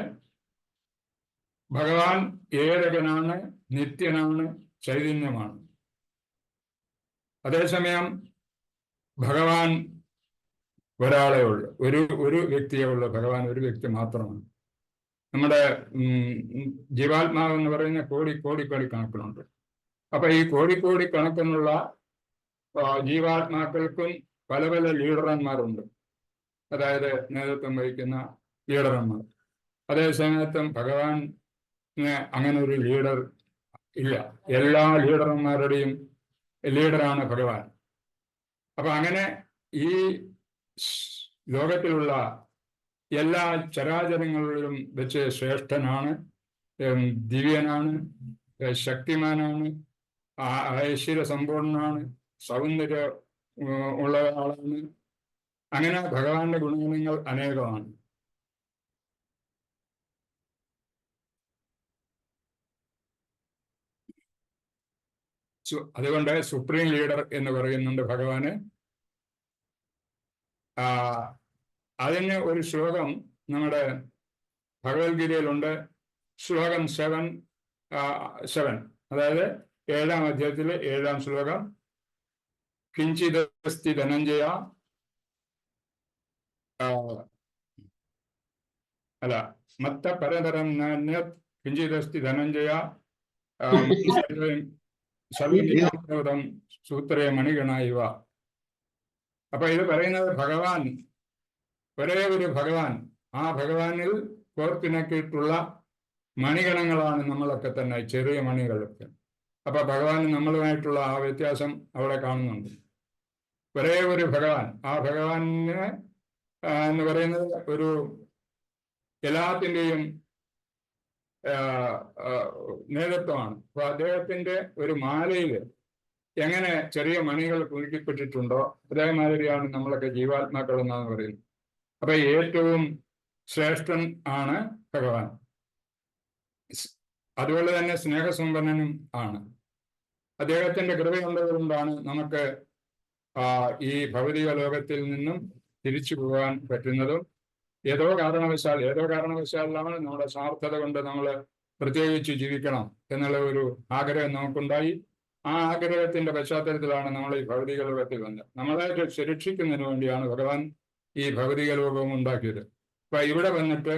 ഭഗവാൻ ഏകനാണ്, നിത്യനാണ്, ചൈതന്യമാണ്. അതേസമയം ഭഗവാൻ ഒരാളെ ഉള്ളു, ഒരു വ്യക്തിയെ ഉള്ളു. ഭഗവാൻ ഒരു വ്യക്തി മാത്രമാണ്. നമ്മുടെ ജീവാത്മാവ് എന്ന് പറയുന്ന കോടി കണക്കിനുണ്ട്. അപ്പൊ ഈ കോടി കണക്കിനുള്ള ജീവാത്മാക്കൾക്കും പല ലീഡർമാരുണ്ട്. അതായത് നേതൃത്വം വഹിക്കുന്ന ലീഡർമാർ. അതേസമയത്തും ഭഗവാന് അങ്ങനെ ഒരു ലീഡർ ഇല്ല. എല്ലാ ലീഡർമാരുടെയും ലീഡറാണ് ഭഗവാൻ. അപ്പൊ അങ്ങനെ ഈ ലോകത്തിലുള്ള എല്ലാ ചരാചരങ്ങളിലും വെച്ച് ശ്രേഷ്ഠനാണ്, ദിവ്യനാണ്, ശക്തിമാനാണ്, ഐശ്വര്യ സമ്പൂർണനാണ്, സൗന്ദര്യ ഉള്ള ആളാണ്. അങ്ങനെ ഭഗവാന്റെ ഗുണഗണങ്ങൾ അനേകമാണ്. അതുകൊണ്ട് സുപ്രീം ലീഡർ എന്ന് പറയുന്നുണ്ട് ഭഗവാന്. അതിന് ഒരു ശ്ലോകം നമ്മുടെ ഭഗവത്ഗീതയിലുണ്ട്. ശ്ലോകം 7, അതായത് 7-ാം അധ്യായത്തിലെ 7-ാം ശ്ലോകം. കിഞ്ചിദസ്തി ധനഞ്ജയ മത്ത പരതരം കിഞ്ചിദസ്തി ധനഞ്ജയ സർവം സൂത്രേ മണിഗണായിവ. അപ്പൊ ഇത് പറയുന്നത് ഭഗവാൻ, ഒരേ ഒരു ഭഗവാൻ, ആ ഭഗവാനിൽ കോർത്തിണക്കിയിട്ടുള്ള മണിഗണങ്ങളാണ് നമ്മളൊക്കെ തന്നെ, ചെറിയ മണികളൊക്കെ. അപ്പൊ ഭഗവാൻ നമ്മളുമായിട്ടുള്ള ആ വ്യത്യാസം അവിടെ കാണുന്നുണ്ട്. ഒരേ ഒരു ഭഗവാൻ, ആ ഭഗവാന് എന്ന് പറയുന്നത് ഒരു എല്ലാത്തിൻ്റെയും നേതൃത്വമാണ്. അപ്പൊ അദ്ദേഹത്തിന്റെ ഒരു മാലയിൽ എങ്ങനെ ചെറിയ മണികൾ കുലുക്കിപ്പെട്ടിട്ടുണ്ടോ അതേമാതിരിയാണ് നമ്മളൊക്കെ ജീവാത്മാക്കൾ എന്നാണ് പറയുന്നത്. അപ്പൊ ഏറ്റവും ശ്രേഷ്ഠൻ ആണ് ഭഗവാൻ. അതുപോലെ തന്നെ സ്നേഹസമ്പന്നനും ആണ്. അദ്ദേഹത്തിന്റെ കൃപയുള്ളതുകൊണ്ടാണ് നമുക്ക് ഈ ഭൗതിക ലോകത്തിൽ നിന്നും തിരിച്ചു പോകാൻ പറ്റുന്നതും. ഏതോ കാരണവശാലാണ് നമ്മുടെ സ്വാർത്ഥത കൊണ്ട് നമ്മൾ പ്രത്യേകിച്ച് ജീവിക്കണം എന്നുള്ള ഒരു ആഗ്രഹം നമുക്കുണ്ടായി. ആ ആഗ്രഹത്തിന്റെ പശ്ചാത്തലത്തിലാണ് നമ്മൾ ഈ ഭൗതിക ലോകത്തിൽ വന്നത്. നമ്മളെ സുരക്ഷിക്കുന്നതിന് വേണ്ടിയാണ് ഭഗവാൻ ഈ ഭൗതിക ലോകവും ഉണ്ടാക്കിയത്. അപ്പൊ ഇവിടെ വന്നിട്ട്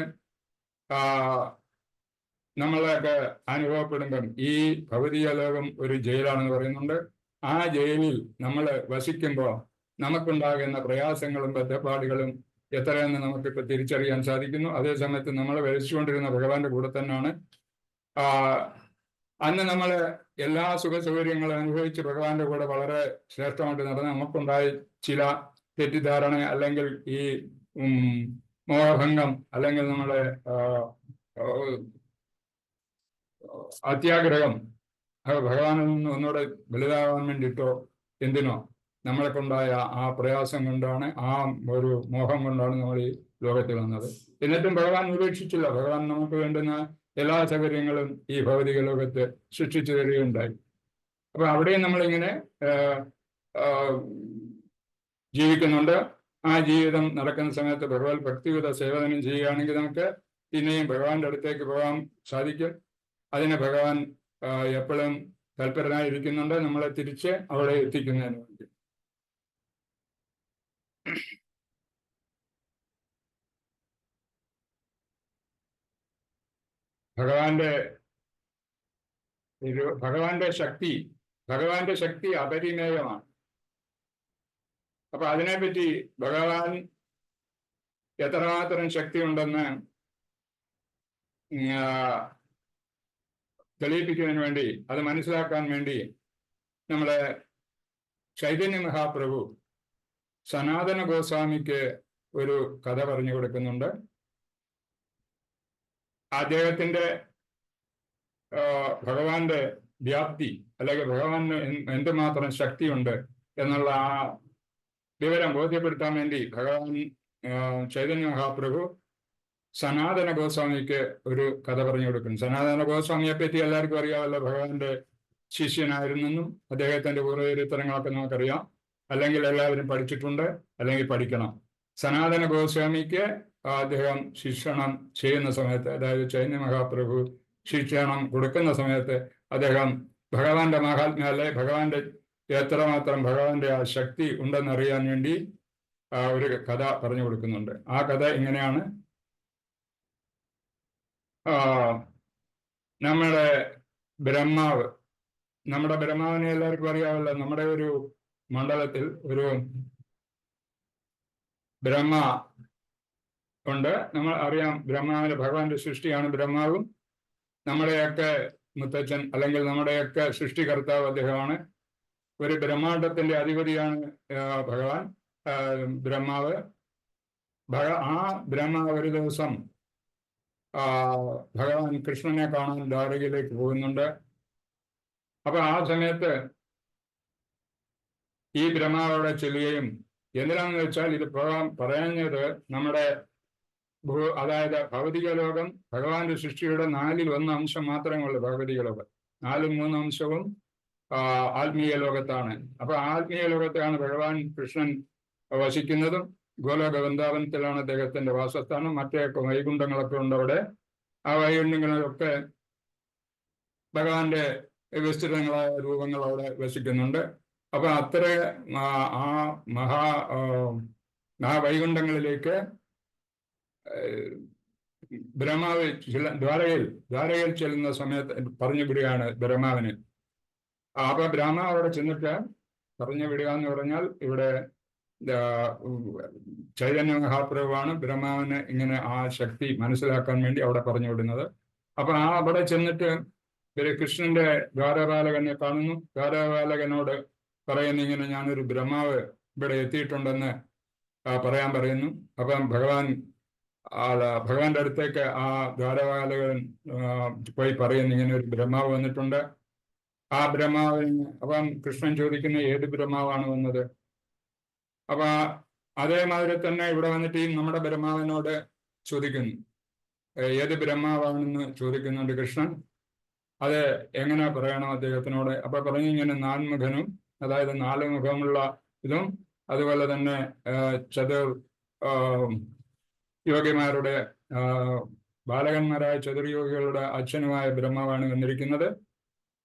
നമ്മളൊക്കെ അനുഭവപ്പെടുമ്പം ഈ ഭൗതിക ലോകം ഒരു ജയിലാണെന്ന് പറയുന്നുണ്ട്. ആ ജയിലിൽ നമ്മൾ വസിക്കുമ്പോൾ നമുക്കുണ്ടാകുന്ന പ്രയാസങ്ങളും ബദ്ധപ്പാടുകളും എത്രയെന്ന് നമുക്കിപ്പോൾ തിരിച്ചറിയാൻ സാധിക്കുന്നു. അതേസമയത്ത് നമ്മൾ വരച്ചുകൊണ്ടിരുന്ന ഭഗവാന്റെ കൂടെ തന്നെയാണ്. അന്ന് നമ്മൾ എല്ലാ സുഖ സൗകര്യങ്ങളും അനുഭവിച്ച് ഭഗവാന്റെ കൂടെ വളരെ ശ്രേഷ്ഠമായിട്ട് നടന്ന് നമുക്കുണ്ടായ ചില തെറ്റിദ്ധാരണ അല്ലെങ്കിൽ ഈ മോഹഭംഗം അല്ലെങ്കിൽ നമ്മളെ അത്യാഗ്രഹം ഭഗവാനിൽ നിന്ന് ഒന്നുകൂടെ വലുതാകാൻ വേണ്ടിയിട്ടോ എന്തിനോ നമ്മളെ കൊണ്ടായ ആ പ്രയാസം കൊണ്ടാണ്, ആ ഒരു മോഹം കൊണ്ടാണ് നമ്മൾ ഈ ലോകത്തിൽ വന്നത്. എന്നിട്ടും ഭഗവാൻ ഉപേക്ഷിച്ചില്ല. ഭഗവാൻ നമുക്ക് വേണ്ടുന്ന എല്ലാ സൗകര്യങ്ങളും ഈ ഭൗതിക ലോകത്ത് സൃഷ്ടിച്ചു തരികയുണ്ടായി. അപ്പൊ അവിടെയും നമ്മളിങ്ങനെ ജീവിക്കുന്നുണ്ട്. ആ ജീവിതം നടക്കുന്ന സമയത്ത് ഭഗവാൻ ഭക്തിയുത സേവനം ചെയ്യുകയാണെങ്കിൽ നമുക്ക് പിന്നെയും ഭഗവാന്റെ അടുത്തേക്ക് പോകാൻ സാധിക്കും. അതിന് ഭഗവാൻ എപ്പോഴും തൽപരനായിരിക്കുന്നുണ്ട്, നമ്മളെ തിരിച്ച് അവിടെ എത്തിക്കുന്നതിന് വേണ്ടി. ഭഗവാന്റെ ശക്തി അപരിമേയമാണ്. അപ്പൊ അതിനെപ്പറ്റി ഭഗവാൻ എത്രമാത്രം ശക്തി ഉണ്ടെന്ന് തെളിയിപ്പിക്കുന്നതിന് വേണ്ടി, അത് മനസ്സിലാക്കാൻ വേണ്ടി നമ്മളെ ചൈതന്യ മഹാപ്രഭു സനാതന ഗോസ്വാമിക്ക് ഒരു കഥ പറഞ്ഞു കൊടുക്കുന്നുണ്ട്. അദ്ദേഹത്തിന്റെ ഭഗവാന്റെ വ്യാപ്തി അല്ലെങ്കിൽ ഭഗവാന് എന്തുമാത്രം ശക്തിയുണ്ട് എന്നുള്ള ആ വിവരം ബോധ്യപ്പെടുത്താൻ വേണ്ടി ഭഗവാൻ ചൈതന്യ മഹാപ്രഭു സനാതന ഗോസ്വാമിക്ക് ഒരു കഥ പറഞ്ഞു കൊടുക്കുന്നു. സനാതന ഗോസ്വാമിയെ പറ്റി എല്ലാവർക്കും അറിയാമല്ലോ. ഭഗവാന്റെ ശിഷ്യനായിരുന്നെന്നും അദ്ദേഹത്തിന്റെ പൂർവ്വചരിത്രങ്ങളൊക്കെ നമുക്കറിയാം. അല്ലെങ്കിൽ എല്ലാവരും പഠിച്ചിട്ടുണ്ട്, അല്ലെങ്കിൽ പഠിക്കണം. സനാതന ഗോസ്വാമിക്ക് അദ്ദേഹം ശിക്ഷണം ചെയ്യുന്ന സമയത്ത്, അതായത് ചൈതന്യ മഹാപ്രഭു ശിക്ഷണം കൊടുക്കുന്ന സമയത്ത് അദ്ദേഹം ഭഗവാന്റെ മഹാത്മ്യാലെ ഭഗവാന്റെ എത്രമാത്രം ഭഗവാന്റെ ആ ശക്തി ഉണ്ടെന്നറിയാൻ വേണ്ടി ഒരു കഥ പറഞ്ഞു കൊടുക്കുന്നുണ്ട്. ആ കഥ ഇങ്ങനെയാണ്. നമ്മുടെ ബ്രഹ്മാവിനെ എല്ലാവർക്കും അറിയാമല്ലോ. നമ്മുടെ ഒരു മണ്ഡലത്തിൽ ഒരു ബ്രഹ്മ ഉണ്ട്. നമ്മൾ അറിയാം, ബ്രഹ്മാവിന്റെ ഭഗവാന്റെ സൃഷ്ടിയാണ് ബ്രഹ്മാവും. നമ്മുടെയൊക്കെ മുത്തച്ഛൻ അല്ലെങ്കിൽ നമ്മുടെയൊക്കെ സൃഷ്ടികർത്താവ് അദ്ദേഹമാണ്. ഒരു ബ്രഹ്മാണ്ടത്തിന്റെ അധിപതിയാണ് ഭഗവാൻ ബ്രഹ്മാവ്. ആ ബ്രഹ്മാവ് ഒരു ദിവസം ഭഗവാൻ കൃഷ്ണനെ കാണാൻ ദ്വാരകയിലേക്ക് പോകുന്നുണ്ട്. അപ്പൊ ആ സമയത്ത് ഈ ബ്രഹ്മാവ് അവിടെ ചെല്ലുകയും, എന്തിനാണെന്ന് വെച്ചാൽ ഇത് പറഞ്ഞത് നമ്മുടെ അതായത് ഭൗതിക ലോകം ഭഗവാന്റെ സൃഷ്ടിയുടെ 1/4 അംശം മാത്രമേ ഉള്ളൂ. ഭൗതിക ലോകം 3 അംശവും ആത്മീയ ലോകത്താണ്. അപ്പൊ ആത്മീയ ലോകത്താണ് ഭഗവാൻ കൃഷ്ണൻ വസിക്കുന്നതും. ഗോലോക വൃന്ദാവനത്തിലാണ് അദ്ദേഹത്തിന്റെ വാസസ്ഥാനം. മറ്റേയൊക്കെ വൈകുണ്ഠങ്ങളൊക്കെ ഉണ്ട് അവിടെ. ആ വൈകുണ്ഠങ്ങളിലൊക്കെ ഭഗവാന്റെ വിസ്തൃതങ്ങളായ രൂപങ്ങൾ അവിടെ വസിക്കുന്നുണ്ട്. അപ്പൊ അത്ര ആ വൈകുണ്ഠങ്ങളിലേക്ക് ബ്രഹ്മാവ് ദ്വാരകയിൽ ചെല്ലുന്ന സമയത്ത് പറഞ്ഞു വിടുകയാണ് ബ്രഹ്മാവിന്. അപ്പൊ ബ്രഹ്മാവ് അവിടെ ചെന്നിട്ട് പറഞ്ഞു വിടുക എന്ന് പറഞ്ഞാൽ, ഇവിടെ ചൈതന്യ മഹാപ്രഭുവാണ് ബ്രഹ്മാവിന് ഇങ്ങനെ ആ ശക്തി മനസ്സിലാക്കാൻ വേണ്ടി അവിടെ പറഞ്ഞു വിടുന്നത്. അപ്പൊ അവിടെ ചെന്നിട്ട് കൃഷ്ണന്റെ ദ്വാരപാലകനെ കാണുന്നു. ദ്വാരപാലകനോട് പറയുന്നു, ഇങ്ങനെ ഞാനൊരു ബ്രഹ്മാവ് ഇവിടെ എത്തിയിട്ടുണ്ടെന്ന് പറയാൻ പറയുന്നു. അപ്പം ഭഗവാന്റെ അടുത്തേക്ക് ആ ദ്വാരപാലകൻ പോയി പറയുന്നു, ഇങ്ങനെ ഒരു ബ്രഹ്മാവ് വന്നിട്ടുണ്ട്. ആ ബ്രഹ്മാവിന് അപ്പം കൃഷ്ണൻ ചോദിക്കുന്ന ഏത് ബ്രഹ്മാവാണ് വന്നത്. അപ്പൊ അതേമാതിരി തന്നെ ഇവിടെ വന്നിട്ട് നമ്മുടെ ബ്രഹ്മാവിനോട് ചോദിക്കുന്നു, ഏത് ബ്രഹ്മാവാണെന്ന് ചോദിക്കുന്നുണ്ട് കൃഷ്ണൻ. അത് എങ്ങനെ പറയണം അദ്ദേഹത്തിനോട്. അപ്പൊ പറഞ്ഞു, ഇങ്ങനെ 4 മുഖനും, അതായത് 4 മുഖമുള്ള ഇതും, അതുപോലെ തന്നെ യോഗിമാരുടെ ബാലകന്മാരായ ചതുർയോഗികളുടെ അച്ഛനുമായ ബ്രഹ്മാവാണ് വന്നിരിക്കുന്നത്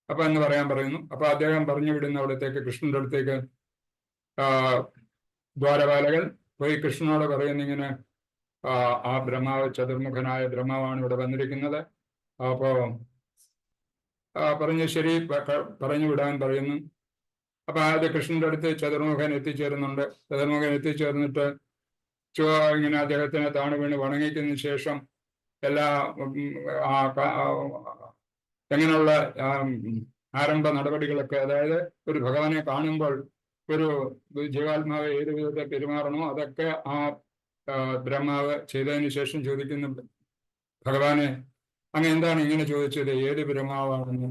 അപ്പൊ എന്ന് പറയാൻ പറയുന്നു. അപ്പൊ അദ്ദേഹം പറഞ്ഞു വിടുന്ന അവിടത്തേക്ക്, കൃഷ്ണന്റെ അടുത്തേക്ക് ദ്വാരപാലകൻ പോയി കൃഷ്ണനോട് പറയുന്നു, ഇങ്ങനെ ആ ബ്രഹ്മാവ് ചതുർമുഖനായ ബ്രഹ്മാവാണ് ഇവിടെ വന്നിരിക്കുന്നത്. അപ്പോ പറഞ്ഞ് ശരി പറഞ്ഞു വിടാൻ പറയുന്നു. അപ്പൊ ആദ്യ കൃഷ്ണന്റെ അടുത്ത് ചതുർമുഖൻ എത്തിച്ചേരുന്നുണ്ട്. ചതുർമുഖൻ എത്തിച്ചേർന്നിട്ട് ഇങ്ങനെ അദ്ദേഹത്തിനെ താണു വീണ് വണങ്ങിക്കുന്നതിന് ശേഷം എല്ലാ എങ്ങനെയുള്ള ആരംഭ നടപടികളൊക്കെ, അതായത് ഒരു ഭഗവാനെ കാണുമ്പോൾ ഒരു ജീവാത്മാവ് ഏത് വിധത്തിൽ പെരുമാറണമോ അതൊക്കെ ആ ബ്രഹ്മാവ് ചെയ്തതിന് ശേഷം ചോദിക്കുന്നു, ഭഗവാനെ അങ്ങ് എന്താണ് ഇങ്ങനെ ചോദിച്ചത്, ഏത് ബ്രഹ്മാവാണെന്ന്.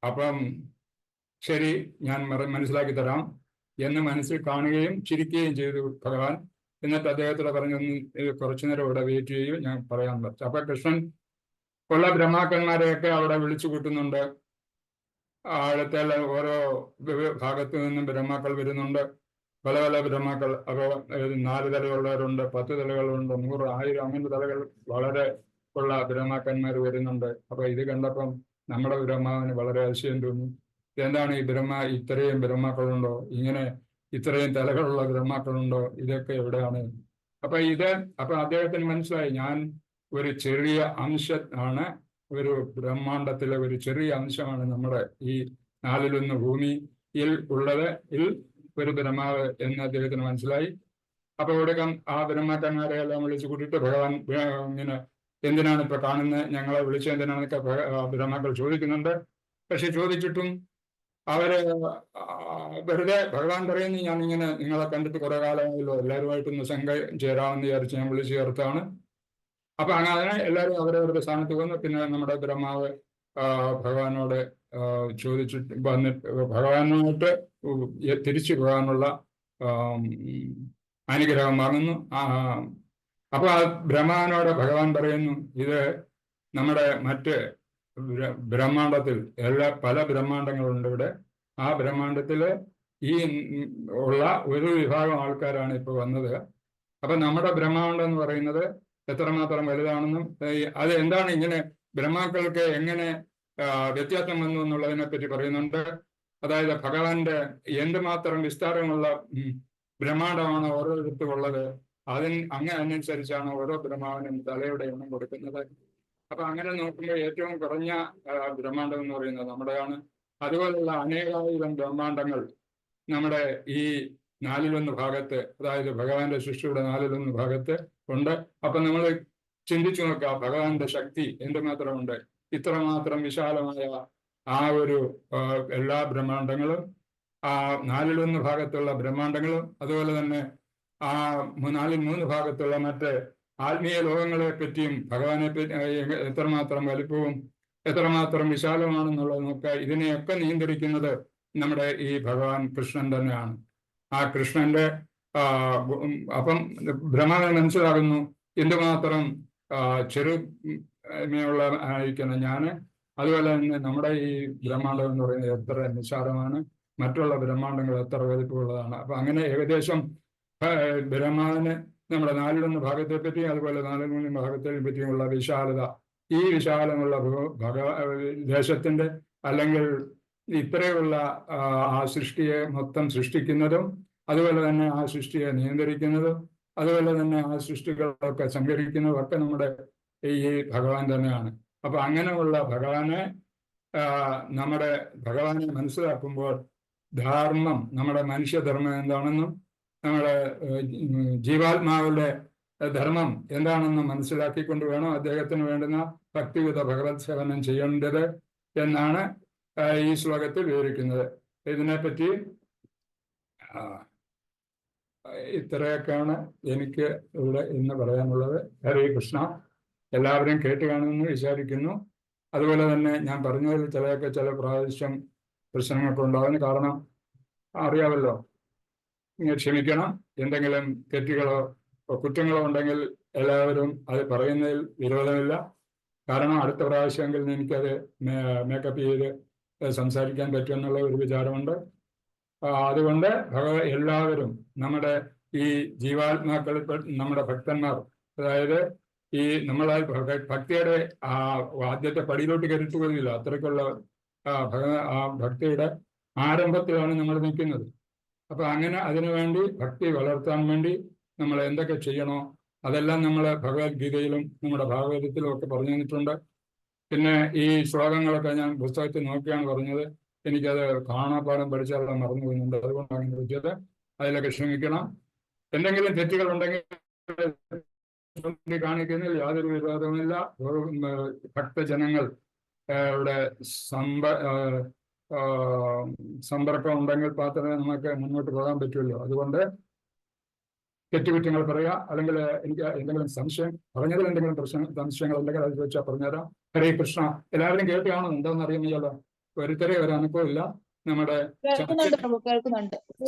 അപ്പം ശരി, ഞാൻ മനസ്സിലാക്കി തരാം എന്ന് മനസ്സിൽ കാണുകയും ചിരിക്കുകയും ചെയ്തു ഭഗവാൻ. എന്നിട്ട് അദ്ദേഹത്തോട് പറഞ്ഞൊന്ന് കുറച്ചു നേരം ഇവിടെ വെയിറ്റ് ചെയ്യൂ, ഞാൻ പറയാൻ പറ്റും. അപ്പൊ കൃഷ്ണൻ ഉള്ള ബ്രഹ്മാക്കന്മാരെയൊക്കെ അവിടെ വിളിച്ചു കൂട്ടുന്നുണ്ട്. അടുത്ത ഓരോ ഭാഗത്തു നിന്നും ബ്രഹ്മാക്കൾ വരുന്നുണ്ട്, പല പല ബ്രഹ്മാക്കൾ. അപ്പോൾ 4 തലയുള്ളവരുണ്ട്, 10 തലകളുണ്ട്, 100, 1000 അങ്ങനെ തലകൾ വളരെ ഉള്ള ബ്രഹ്മാക്കന്മാർ വരുന്നുണ്ട്. അപ്പൊ ഇത് കണ്ടപ്പം നമ്മുടെ ബ്രഹ്മാവിന് വളരെ അതിശയം തോന്നി. എന്താണ് ഈ ഇത്രയും ബ്രഹ്മാക്കളുണ്ടോ, ഇങ്ങനെ ഇത്രയും തലകളുള്ള ബ്രഹ്മാക്കളുണ്ടോ, ഇതൊക്കെ എവിടെയാണ്? അപ്പൊ അദ്ദേഹത്തിന് മനസ്സിലായി, ഞാൻ ഒരു ചെറിയ ആണ്, ഒരു ബ്രഹ്മാണ്ടത്തിലെ ഒരു ചെറിയ അംശമാണ് നമ്മുടെ ഈ 4-1 ഭൂമിയിൽ ഉള്ളത്, ഒരു ബ്രഹ്മാവ് എന്ന് അദ്ദേഹത്തിന് മനസ്സിലായി. അപ്പൊ ഇവിടെ ആ ബ്രഹ്മാക്കന്മാരെ എല്ലാം വിളിച്ചു കൂട്ടിയിട്ട് ഭഗവാൻ ഇങ്ങനെ എന്തിനാണ് ഇപ്പൊ കാണുന്നത്, ഞങ്ങളെ വിളിച്ച എന്തിനാണെന്നൊക്കെ ബ്രഹ്മാക്കൾ ചോദിക്കുന്നുണ്ട്. പക്ഷെ ചോദിച്ചിട്ടും അവര് വെറുതെ ഭഗവാൻ പറയുന്നു, ഞാൻ ഇങ്ങനെ നിങ്ങളെ കണ്ടിട്ട് കുറെ കാലമായല്ലോ, എല്ലാവരുമായിട്ടൊന്ന് സംഘം ചേരാമെന്ന് വിചാരിച്ച് ഞാൻ വിളിച്ചു ചേർത്താണ്. അപ്പൊ അങ്ങനെ എല്ലാവരും അവരവരുടെ സ്ഥാനത്ത് വന്നു. പിന്നെ നമ്മുടെ ബ്രഹ്മാവ് ഭഗവാനോട് ചോദിച്ചിട്ട് വന്നിട്ട് ഭഗവാനായിട്ട് തിരിച്ചു പോകാനുള്ള അനുഗ്രഹം വാങ്ങുന്നു. അപ്പൊ ആ ബ്രഹ്മാവിനോട് ഭഗവാൻ പറയുന്നു, ഇത് നമ്മുടെ മറ്റ് ബ്രഹ്മാണ്ടത്തിൽ പല ബ്രഹ്മാണ്ടങ്ങളുണ്ട് ഇവിടെ. ആ ബ്രഹ്മാണ്ടത്തില് ഈ ഉള്ള ഒരു വിഭാഗം ആൾക്കാരാണ് ഇപ്പൊ വന്നത്. അപ്പൊ നമ്മുടെ ബ്രഹ്മാണ്ടം എന്ന് പറയുന്നത് എത്രമാത്രം വലുതാണെന്നും അത് എന്താണ് ഇങ്ങനെ ബ്രഹ്മാക്കൾക്ക് എങ്ങനെ വ്യത്യാസം വന്നു എന്നുള്ളതിനെ പറ്റി പറയുന്നുണ്ട്. അതായത് ഭഗവാന്റെ എന്തുമാത്രം വിസ്താരമുള്ള ബ്രഹ്മാണ്ടമാണ് ഓരോരുത്തരും ഉള്ളത്, അതിനനുസരിച്ചാണ് ഓരോ ബ്രഹ്മാവിനും തലയുടെ എണ്ണം കൊടുക്കുന്നത്. അപ്പൊ അങ്ങനെ നോക്കുമ്പോൾ ഏറ്റവും കുറഞ്ഞ ബ്രഹ്മാണ്ടം എന്ന് പറയുന്നത് നമ്മുടെയാണ്. അതുപോലുള്ള അനേകായിരം ബ്രഹ്മാണ്ടങ്ങൾ നമ്മുടെ ഈ 4-1 ഭാഗത്ത്, അതായത് ഭഗവാന്റെ സൃഷ്ടിയുടെ 4-1 ഭാഗത്ത് ഉണ്ട്. അപ്പൊ നമ്മൾ ചിന്തിച്ചു നോക്കുക, ഭഗവാന്റെ ശക്തി എന്തുമാത്രമുണ്ട്. ഇത്രമാത്രം വിശാലമായ ആ ഒരു എല്ലാ ബ്രഹ്മാണ്ടങ്ങളും, ആ 4-1 ഭാഗത്തുള്ള ബ്രഹ്മാണ്ടങ്ങളും, അതുപോലെ തന്നെ ആ 4-3 ഭാഗത്തുള്ള മറ്റ് ആത്മീയ ലോകങ്ങളെ പറ്റിയും ഭഗവാനെ പറ്റി എത്രമാത്രം വലുപ്പവും എത്രമാത്രം വിശാലമാണെന്നുള്ളത് നോക്കുക. ഇതിനെയൊക്കെ നിയന്ത്രിക്കുന്നത് നമ്മുടെ ഈ ഭഗവാൻ കൃഷ്ണൻ തന്നെയാണ്. ആ കൃഷ്ണന്റെ അപ്പം ബ്രഹ്മാവിനെ മനസ്സിലാകുന്നു എന്തുമാത്രം ചെറുമയുള്ള ആയിരിക്കുന്ന ഞാന്, അതുപോലെ തന്നെ നമ്മുടെ ഈ ബ്രഹ്മാണ്ടം എന്ന് പറയുന്നത് എത്ര നിസ്സാരമാണ്, മറ്റുള്ള ബ്രഹ്മാണ്ടങ്ങൾ എത്ര വലുപ്പമുള്ളതാണ്. അപ്പൊ അങ്ങനെ ഏകദേശം ബ്രഹ്മാവിന് നമ്മുടെ 4-1 ഭാഗത്തെ പറ്റിയും അതുപോലെ 4-3 ഭാഗത്തെ പറ്റിയുമുള്ള വിശാലത, ഈ വിശാലമുള്ള ദേശത്തിന്റെ അല്ലെങ്കിൽ ഇത്രയുള്ള ആ സൃഷ്ടിയെ മൊത്തം സൃഷ്ടിക്കുന്നതും, അതുപോലെ തന്നെ ആ സൃഷ്ടിയെ നിയന്ത്രിക്കുന്നതും, അതുപോലെ തന്നെ ആ സൃഷ്ടികളൊക്കെ സംഘടിക്കുന്നതും ഒക്കെ നമ്മുടെ ഈ ഭഗവാൻ തന്നെയാണ്. അപ്പൊ അങ്ങനെയുള്ള ഭഗവാനെ മനസ്സിലാക്കുമ്പോൾ ധർമ്മം, നമ്മുടെ മനുഷ്യധർമ്മം എന്താണെന്നും നമ്മുടെ ജീവാത്മാവുടെ ധർമ്മം എന്താണെന്നും മനസ്സിലാക്കിക്കൊണ്ട് വേണം അദ്ദേഹത്തിന് വേണ്ടുന്ന ഭക്തിയുത ഭഗവത് സേവനം ചെയ്യേണ്ടത് എന്നാണ് ഈ ശ്ലോകത്തിൽ വിവരിക്കുന്നത്. ഇതിനെപ്പറ്റി ഇത്രയൊക്കെയാണ് എനിക്ക് ഇവിടെ ഇന്ന് പറയാനുള്ളത്. ഹരേ കൃഷ്ണ. എല്ലാവരും കേട്ട് കാണുമെന്ന് വിചാരിക്കുന്നു. അതുപോലെ തന്നെ ഞാൻ പറഞ്ഞതിൽ ചില പ്രാവശ്യം പ്രശ്നങ്ങളൊക്കെ ഉണ്ടാകുന്നു. കാരണം അറിയാമല്ലോ, ക്ഷമിക്കണം. എന്തെങ്കിലും തെറ്റുകളോ കുറ്റങ്ങളോ ഉണ്ടെങ്കിൽ എല്ലാവരും അത് പറയുന്നതിൽ വിരോധമില്ല. കാരണം അടുത്ത പ്രാവശ്യമെങ്കിൽ എനിക്കത് മേക്കപ്പ് ചെയ്ത് സംസാരിക്കാൻ പറ്റുമെന്നുള്ള ഒരു വിചാരമുണ്ട്. അതുകൊണ്ട് എല്ലാവരും നമ്മുടെ ഈ ജീവാത്മാക്കൾ, നമ്മുടെ ഭക്തന്മാർ, അതായത് ഈ നമ്മളെ ഭക്തിയുടെ ആദ്യത്തെ പടിയിലോട്ട് കയറിയിട്ട് പോലുമില്ല, അത്രയ്ക്കുള്ള ആ ഭക്തിയുടെ ആരംഭത്തിലാണ് നമ്മൾ നിൽക്കുന്നത്. അപ്പൊ അങ്ങനെ അതിനുവേണ്ടി ഭക്തി വളർത്താൻ വേണ്ടി നമ്മൾ എന്തൊക്കെ ചെയ്യണോ അതെല്ലാം നമ്മൾ ഭഗവത്ഗീതയിലും നമ്മുടെ ഭാഗവതത്തിലും ഒക്കെ പറഞ്ഞു തന്നിട്ടുണ്ട്. പിന്നെ ഈ ശ്ലോകങ്ങളൊക്കെ ഞാൻ പുസ്തകത്തിൽ നോക്കിയാണ് പറഞ്ഞത്. എനിക്കത് കാണാപ്പാടം പഠിച്ചാൽ മറന്നു പോകുന്നുണ്ട്. അതുകൊണ്ടാണ് ചോദിച്ചത്. അതിലൊക്കെ ക്ഷമിക്കണം. എന്തെങ്കിലും തെറ്റുകൾ ഉണ്ടെങ്കിൽ കാണിക്കുന്നതിൽ യാതൊരു വിരോധവുമില്ല. ഭക്തജനങ്ങൾ ഇവിടെ സമ്പർക്കം ഉണ്ടെങ്കിൽ മാത്രമേ നമുക്ക് മുന്നോട്ട് പോകാൻ പറ്റുള്ളൂ. അതുകൊണ്ട് തെറ്റുകുറ്റങ്ങൾ പറയുക, അല്ലെങ്കിൽ എനിക്ക് എന്തെങ്കിലും പറഞ്ഞതിൽ എന്തെങ്കിലും സംശയങ്ങൾ ഉണ്ടെങ്കിൽ അത് ചോദിച്ചാൽ പറഞ്ഞുതരാം. ഹരേ കൃഷ്ണ. എല്ലാവരും കേൾക്കുകയാണോ? എന്താണെന്ന് അറിയുന്നില്ലല്ലോ. ഒരുത്തരെ ഒരു അനുഭവമില്ല. നമ്മുടെ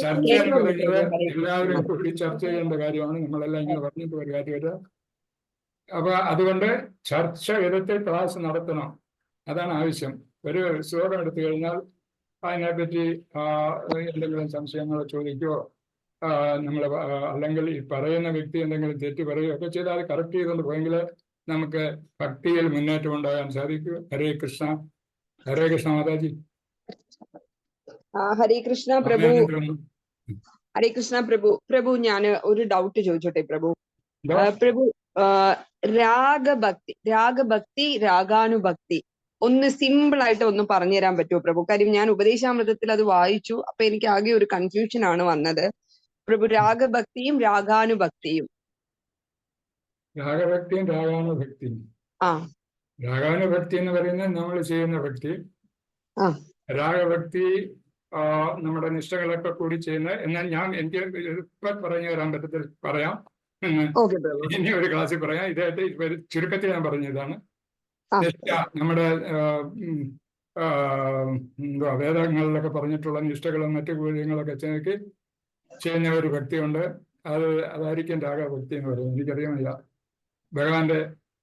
ചർച്ച എന്ന് പറയുന്നത് എല്ലാവരും കൂടി ചർച്ച ചെയ്യേണ്ട കാര്യമാണ്. നമ്മളെല്ലാം ഇങ്ങനെ പറഞ്ഞിട്ട് ഒരു കാര്യമില്ല. അപ്പൊ അതുകൊണ്ട് ചർച്ച വിധത്തിൽ ക്ലാസ് നടത്തണം. അതാണ് ആവശ്യം. ഒരു ശ്ലോകം എടുത്തു കഴിഞ്ഞാൽ അതിനെപ്പറ്റി എന്തെങ്കിലും സംശയങ്ങൾ ചോദിക്കുകയോ നമ്മൾ അല്ലെങ്കിൽ ഈ പറയുന്ന വ്യക്തി എന്തെങ്കിലും തെറ്റ് പറയുകയോ ഒക്കെ ചെയ്താൽ കറക്റ്റ് ചെയ്തുകൊണ്ട് പോയെങ്കിൽ നമുക്ക് ഭക്തിയിൽ മുന്നേറ്റം ഉണ്ടാകാൻ സാധിക്കൂ. ഹരേ കൃഷ്ണ. ഹരേ കൃഷ്ണ മാതാജി.
ഹരേ കൃഷ്ണ പ്രഭു. ഹരേ കൃഷ്ണ പ്രഭു. പ്രഭു ഞാൻ ഒരു ഡൗട്ട് ചോദിച്ചോട്ടെ പ്രഭു? പ്രഭു, രാഗഭക്തി രാഗാനുഭക്തി ഒന്ന് സിമ്പിൾ ആയിട്ട് ഒന്ന് പറഞ്ഞു തരാൻ പറ്റുമോ പ്രഭു? കാര്യം ഞാൻ ഉപദേശാമൃതത്തിൽ അത് വായിച്ചു. അപ്പൊ എനിക്ക് ആകെ ഒരു കൺഫ്യൂഷൻ ആണ് വന്നത് പ്രഭു. രാഗഭക്തിയും രാഗാനുഭക്തിയും.
രാഗഭക്തിയും രാഗാനുഭക്തിയും. രാഗാനുഭക്തി എന്ന് പറയുന്നത് നമ്മൾ ചെയ്യുന്ന ഭക്തി. രാഗഭക്തി നമ്മുടെ നിഷ്ഠകളൊക്കെ കൂടി ചെയ്യുന്ന. എന്നാൽ എനിക്ക് ഇപ്പൊ പറഞ്ഞു തരാൻ പറ്റത്തിൽ പറയാം. ഇനി ഒരു ക്ലാസ്സിൽ പറയാം. ഇതായിട്ട് ചുരുക്കത്തിൽ ഞാൻ പറഞ്ഞതാണ്. നമ്മുടെ വേദങ്ങളിലൊക്കെ പറഞ്ഞിട്ടുള്ള നിഷ്ഠകളും മറ്റു കാര്യങ്ങളൊക്കെ ചെയ്യുന്ന ഒരു ഭക്തിയുണ്ട്. അതായിരിക്കും രാഗഭക്തി എന്ന് പറയുന്നത്. എനിക്കറിയാമില്ല. ഭഗവാന്റെ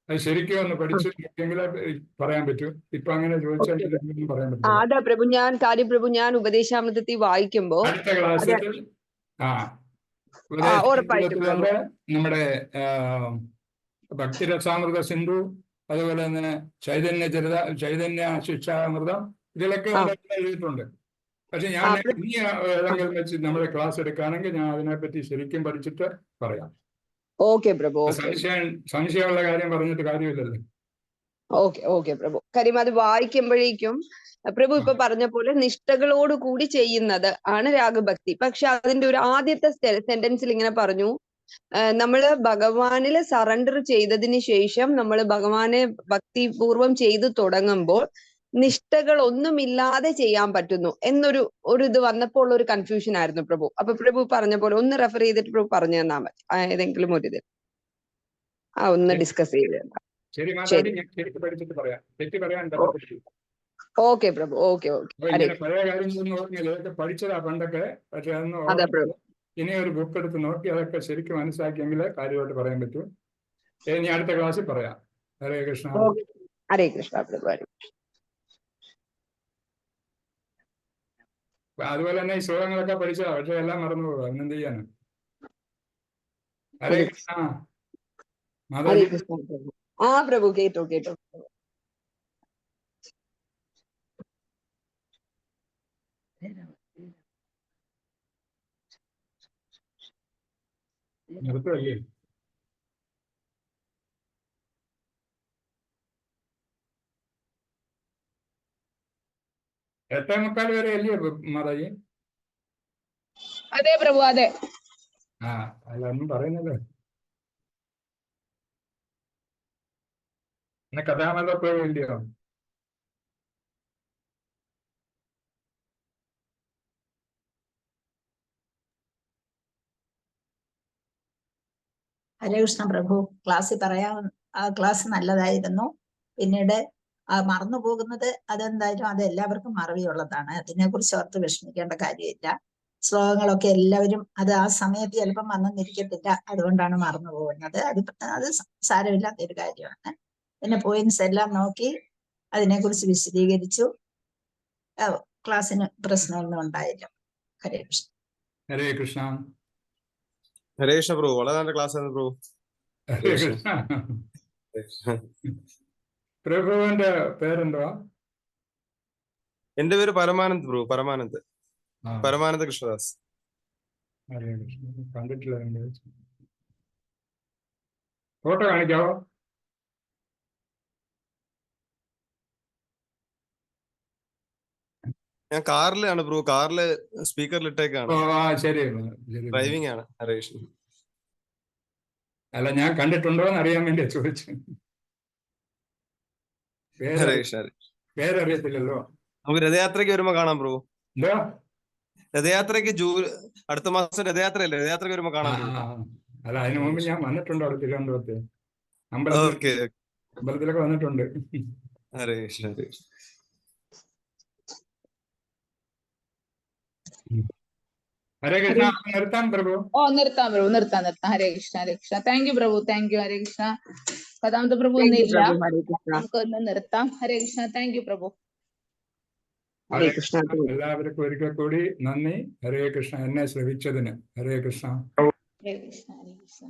അത് ശരിക്കും ഒന്ന് പഠിച്ചിട്ടെങ്കിലേ പറയാൻ പറ്റൂ. ഇപ്പൊ അങ്ങനെ ചോദിച്ചാൽ പറയാൻ പറ്റും.
അതാ പ്രഭു, ഞാൻ ഉപദേശാമൃതത്തിൽ വായിക്കുമ്പോ
അടുത്ത ക്ലാസ്സിൽ നമ്മുടെ ഭക്തിരസാമൃത സിന്ധു, അതുപോലെ തന്നെ ചൈതന്യ ശിക്ഷാമൃതം, ഇതിലൊക്കെ എഴുതിയിട്ടുണ്ട്. പക്ഷെ ഞാൻ ഇനി ഏതെങ്കിലും വെച്ച് നമ്മുടെ ക്ലാസ് എടുക്കുകയാണെങ്കിൽ ഞാൻ അതിനെപ്പറ്റി ശരിക്കും പഠിച്ചിട്ട് പറയാം.
ഓക്കെ പ്രഭു.
സംശയമുള്ള കാര്യം പറഞ്ഞിട്ട് കാര്യമില്ലല്ലോ.
ഓക്കെ പ്രഭു. കാര്യം അത് വായിക്കുമ്പോഴേക്കും പ്രഭു ഇപ്പൊ പറഞ്ഞ പോലെ നിഷ്ഠകളോട് കൂടി ചെയ്യുന്നത് ആണ് രാഗഭക്തി. പക്ഷെ അതിന്റെ ഒരു ആദ്യത്തെ സെന്റൻസിൽ ഇങ്ങനെ പറഞ്ഞു, നമ്മള് ഭഗവാനില് സറണ്ടർ ചെയ്തതിന് ശേഷം നമ്മൾ ഭഗവാനെ ഭക്തിപൂർവം ചെയ്തു തുടങ്ങുമ്പോൾ നിഷ്ഠകൾ ഒന്നുമില്ലാതെ ചെയ്യാൻ പറ്റുന്നു എന്നൊരു ഇത് വന്നപ്പോൾ ഉള്ള ഒരു കൺഫ്യൂഷൻ ആയിരുന്നു പ്രഭു. അപ്പൊ പ്രഭു പറഞ്ഞ പോലെ ഒന്ന് റെഫർ ചെയ്തിട്ട് പ്രഭു പറഞ്ഞു തന്നാൽ മതി. ഏതെങ്കിലും ഒരു ഇത് ഒന്ന് ഡിസ്കസ് ചെയ്ത്. ഓക്കെ പ്രഭു. ഓക്കെ.
പഴയ കാര്യങ്ങളൊന്നും പഠിച്ചതാ പണ്ടൊക്കെ. പക്ഷെ ഇനി ഒരു ബുക്ക് എടുത്ത് നോക്കി അതൊക്കെ ശരിക്കും മനസ്സിലാക്കിയെങ്കിലേ കാര്യമായിട്ട് പറയാൻ പറ്റൂ. ഇനി അടുത്ത ക്ലാസ്സിൽ പറയാം. ഹരേ കൃഷ്ണ.
ഹരേ കൃഷ്ണ പ്രഭു.
അതുപോലെ തന്നെ ഈ ശ്ലോകങ്ങളൊക്കെ പഠിച്ചതാ, പക്ഷെ എല്ലാം മറന്നു പോകാം. എന്ത് ചെയ്യാന്? ഹരേ കൃഷ്ണ മാതാജി.
പ്രഭു കേട്ടോ.
നിർത്തല്ലേ? 8:45 വരെ അല്ലേ മാതാജി?
അതെ പ്രഭു, അതെ.
അതൊന്നും പറയുന്നല്ലോ. പിന്നെ കഥാമൃതം ഇല്ലയോ?
ഹരേകൃഷ്ണ പ്രഭു, ക്ലാസ്സിൽ ക്ലാസ് നല്ലതായിരുന്നു. പിന്നീട് മറന്നു പോകുന്നത് അതെന്തായാലും അത് എല്ലാവർക്കും മറവിയുള്ളതാണ്. അതിനെക്കുറിച്ച് ഓർത്ത് വിഷമിക്കേണ്ട കാര്യമില്ല. ശ്ലോകങ്ങളൊക്കെ എല്ലാവരും അത് ആ സമയത്ത് ചിലപ്പം വന്നെന്നിരിക്കത്തില്ല, അതുകൊണ്ടാണ് മറന്നു പോകുന്നത്. അത് സാരമില്ലാത്തൊരു കാര്യമാണ്. പിന്നെ പോയിന്റ്സ് എല്ലാം നോക്കി അതിനെക്കുറിച്ച് വിശദീകരിച്ചു. ക്ലാസ്സിന് പ്രശ്നമൊന്നും ഉണ്ടായില്ല. ഹരേ കൃഷ്ണ.
ഹരേ കൃഷ്ണ.
ഹരേ കൃഷ്ണ പ്രഭു, വളരെ നല്ല ക്ലാസ് ആയിരുന്നു പ്രഭു.
പ്രഭുവിന്റെ പേരെന്തുവാ?
എന്റെ പേര് പരമാനന്ദ് പ്രഭു. പരമാനന്ദ് കൃഷ്ണദാസ്.
കണ്ടിട്ടില്ല. ഫോട്ടോ കാണിക്കാവോ?
ഞാൻ കാറിലാണ് പ്രഭു. കാറില് സ്പീക്കറിൽ ഇട്ടേക്കാണ്.
ശരി.
ഡ്രൈവിംഗ് ആണ്. ഹരേ കൃഷ്ണ.
അല്ല, ഞാൻ കണ്ടിട്ടുണ്ടോ എന്ന് അറിയാൻ വേണ്ടിയാ ചോദിച്ചു.
ഹരേ കൃഷ്ണ.
പേരറിയത്തില്ലല്ലോ.
നമുക്ക് രഥയാത്രയ്ക്ക് വരുമ്പോ കാണാം പ്രഭു.
എന്താ?
രഥയാത്രയ്ക്ക് അടുത്ത മാസം രഥയാത്രയല്ലേ, രഥയാത്രയ്ക്ക് വരുമ്പോ കാണാം പ്രഭു.
അല്ല, അതിനു മുമ്പ് ഞാൻ വന്നിട്ടുണ്ട് അവിടെ തിരുവനന്തപുരത്ത്
ഓക്കെ.
അമ്പലത്തിലൊക്കെ വന്നിട്ടുണ്ട്.
ഹരേ കൃഷ്ണ. ഹരേ കൃഷ്ണ.
ഹരേ കൃഷ്ണ. നിർത്താം പ്രഭു.
നിർത്താം പ്രഭു, നിർത്താം. ഹരേ കൃഷ്ണ, ഹരേ കൃഷ്ണ. താങ്ക് യു പ്രഭു, താങ്ക് യു. ഹരേ കൃഷ്ണ. കഥാമത്തെ പ്രഭു
Thank you,
ഒന്നില്ല,
പ്രഭു. ഹരേ കൃഷ്ണ.
നമുക്ക് ഒന്ന് നിർത്താം. ഹരേ കൃഷ്ണ. താങ്ക് യു പ്രഭു.
ഹരേ കൃഷ്ണ.
എല്ലാവർക്കും ഒരിക്കൽ കൂടി നന്ദി. ഹരേ കൃഷ്ണ. എന്നെ ശ്രവിച്ചതിന് ഹരേ കൃഷ്ണ.
ഹരേ കൃഷ്ണ, ഹരേ കൃഷ്ണ.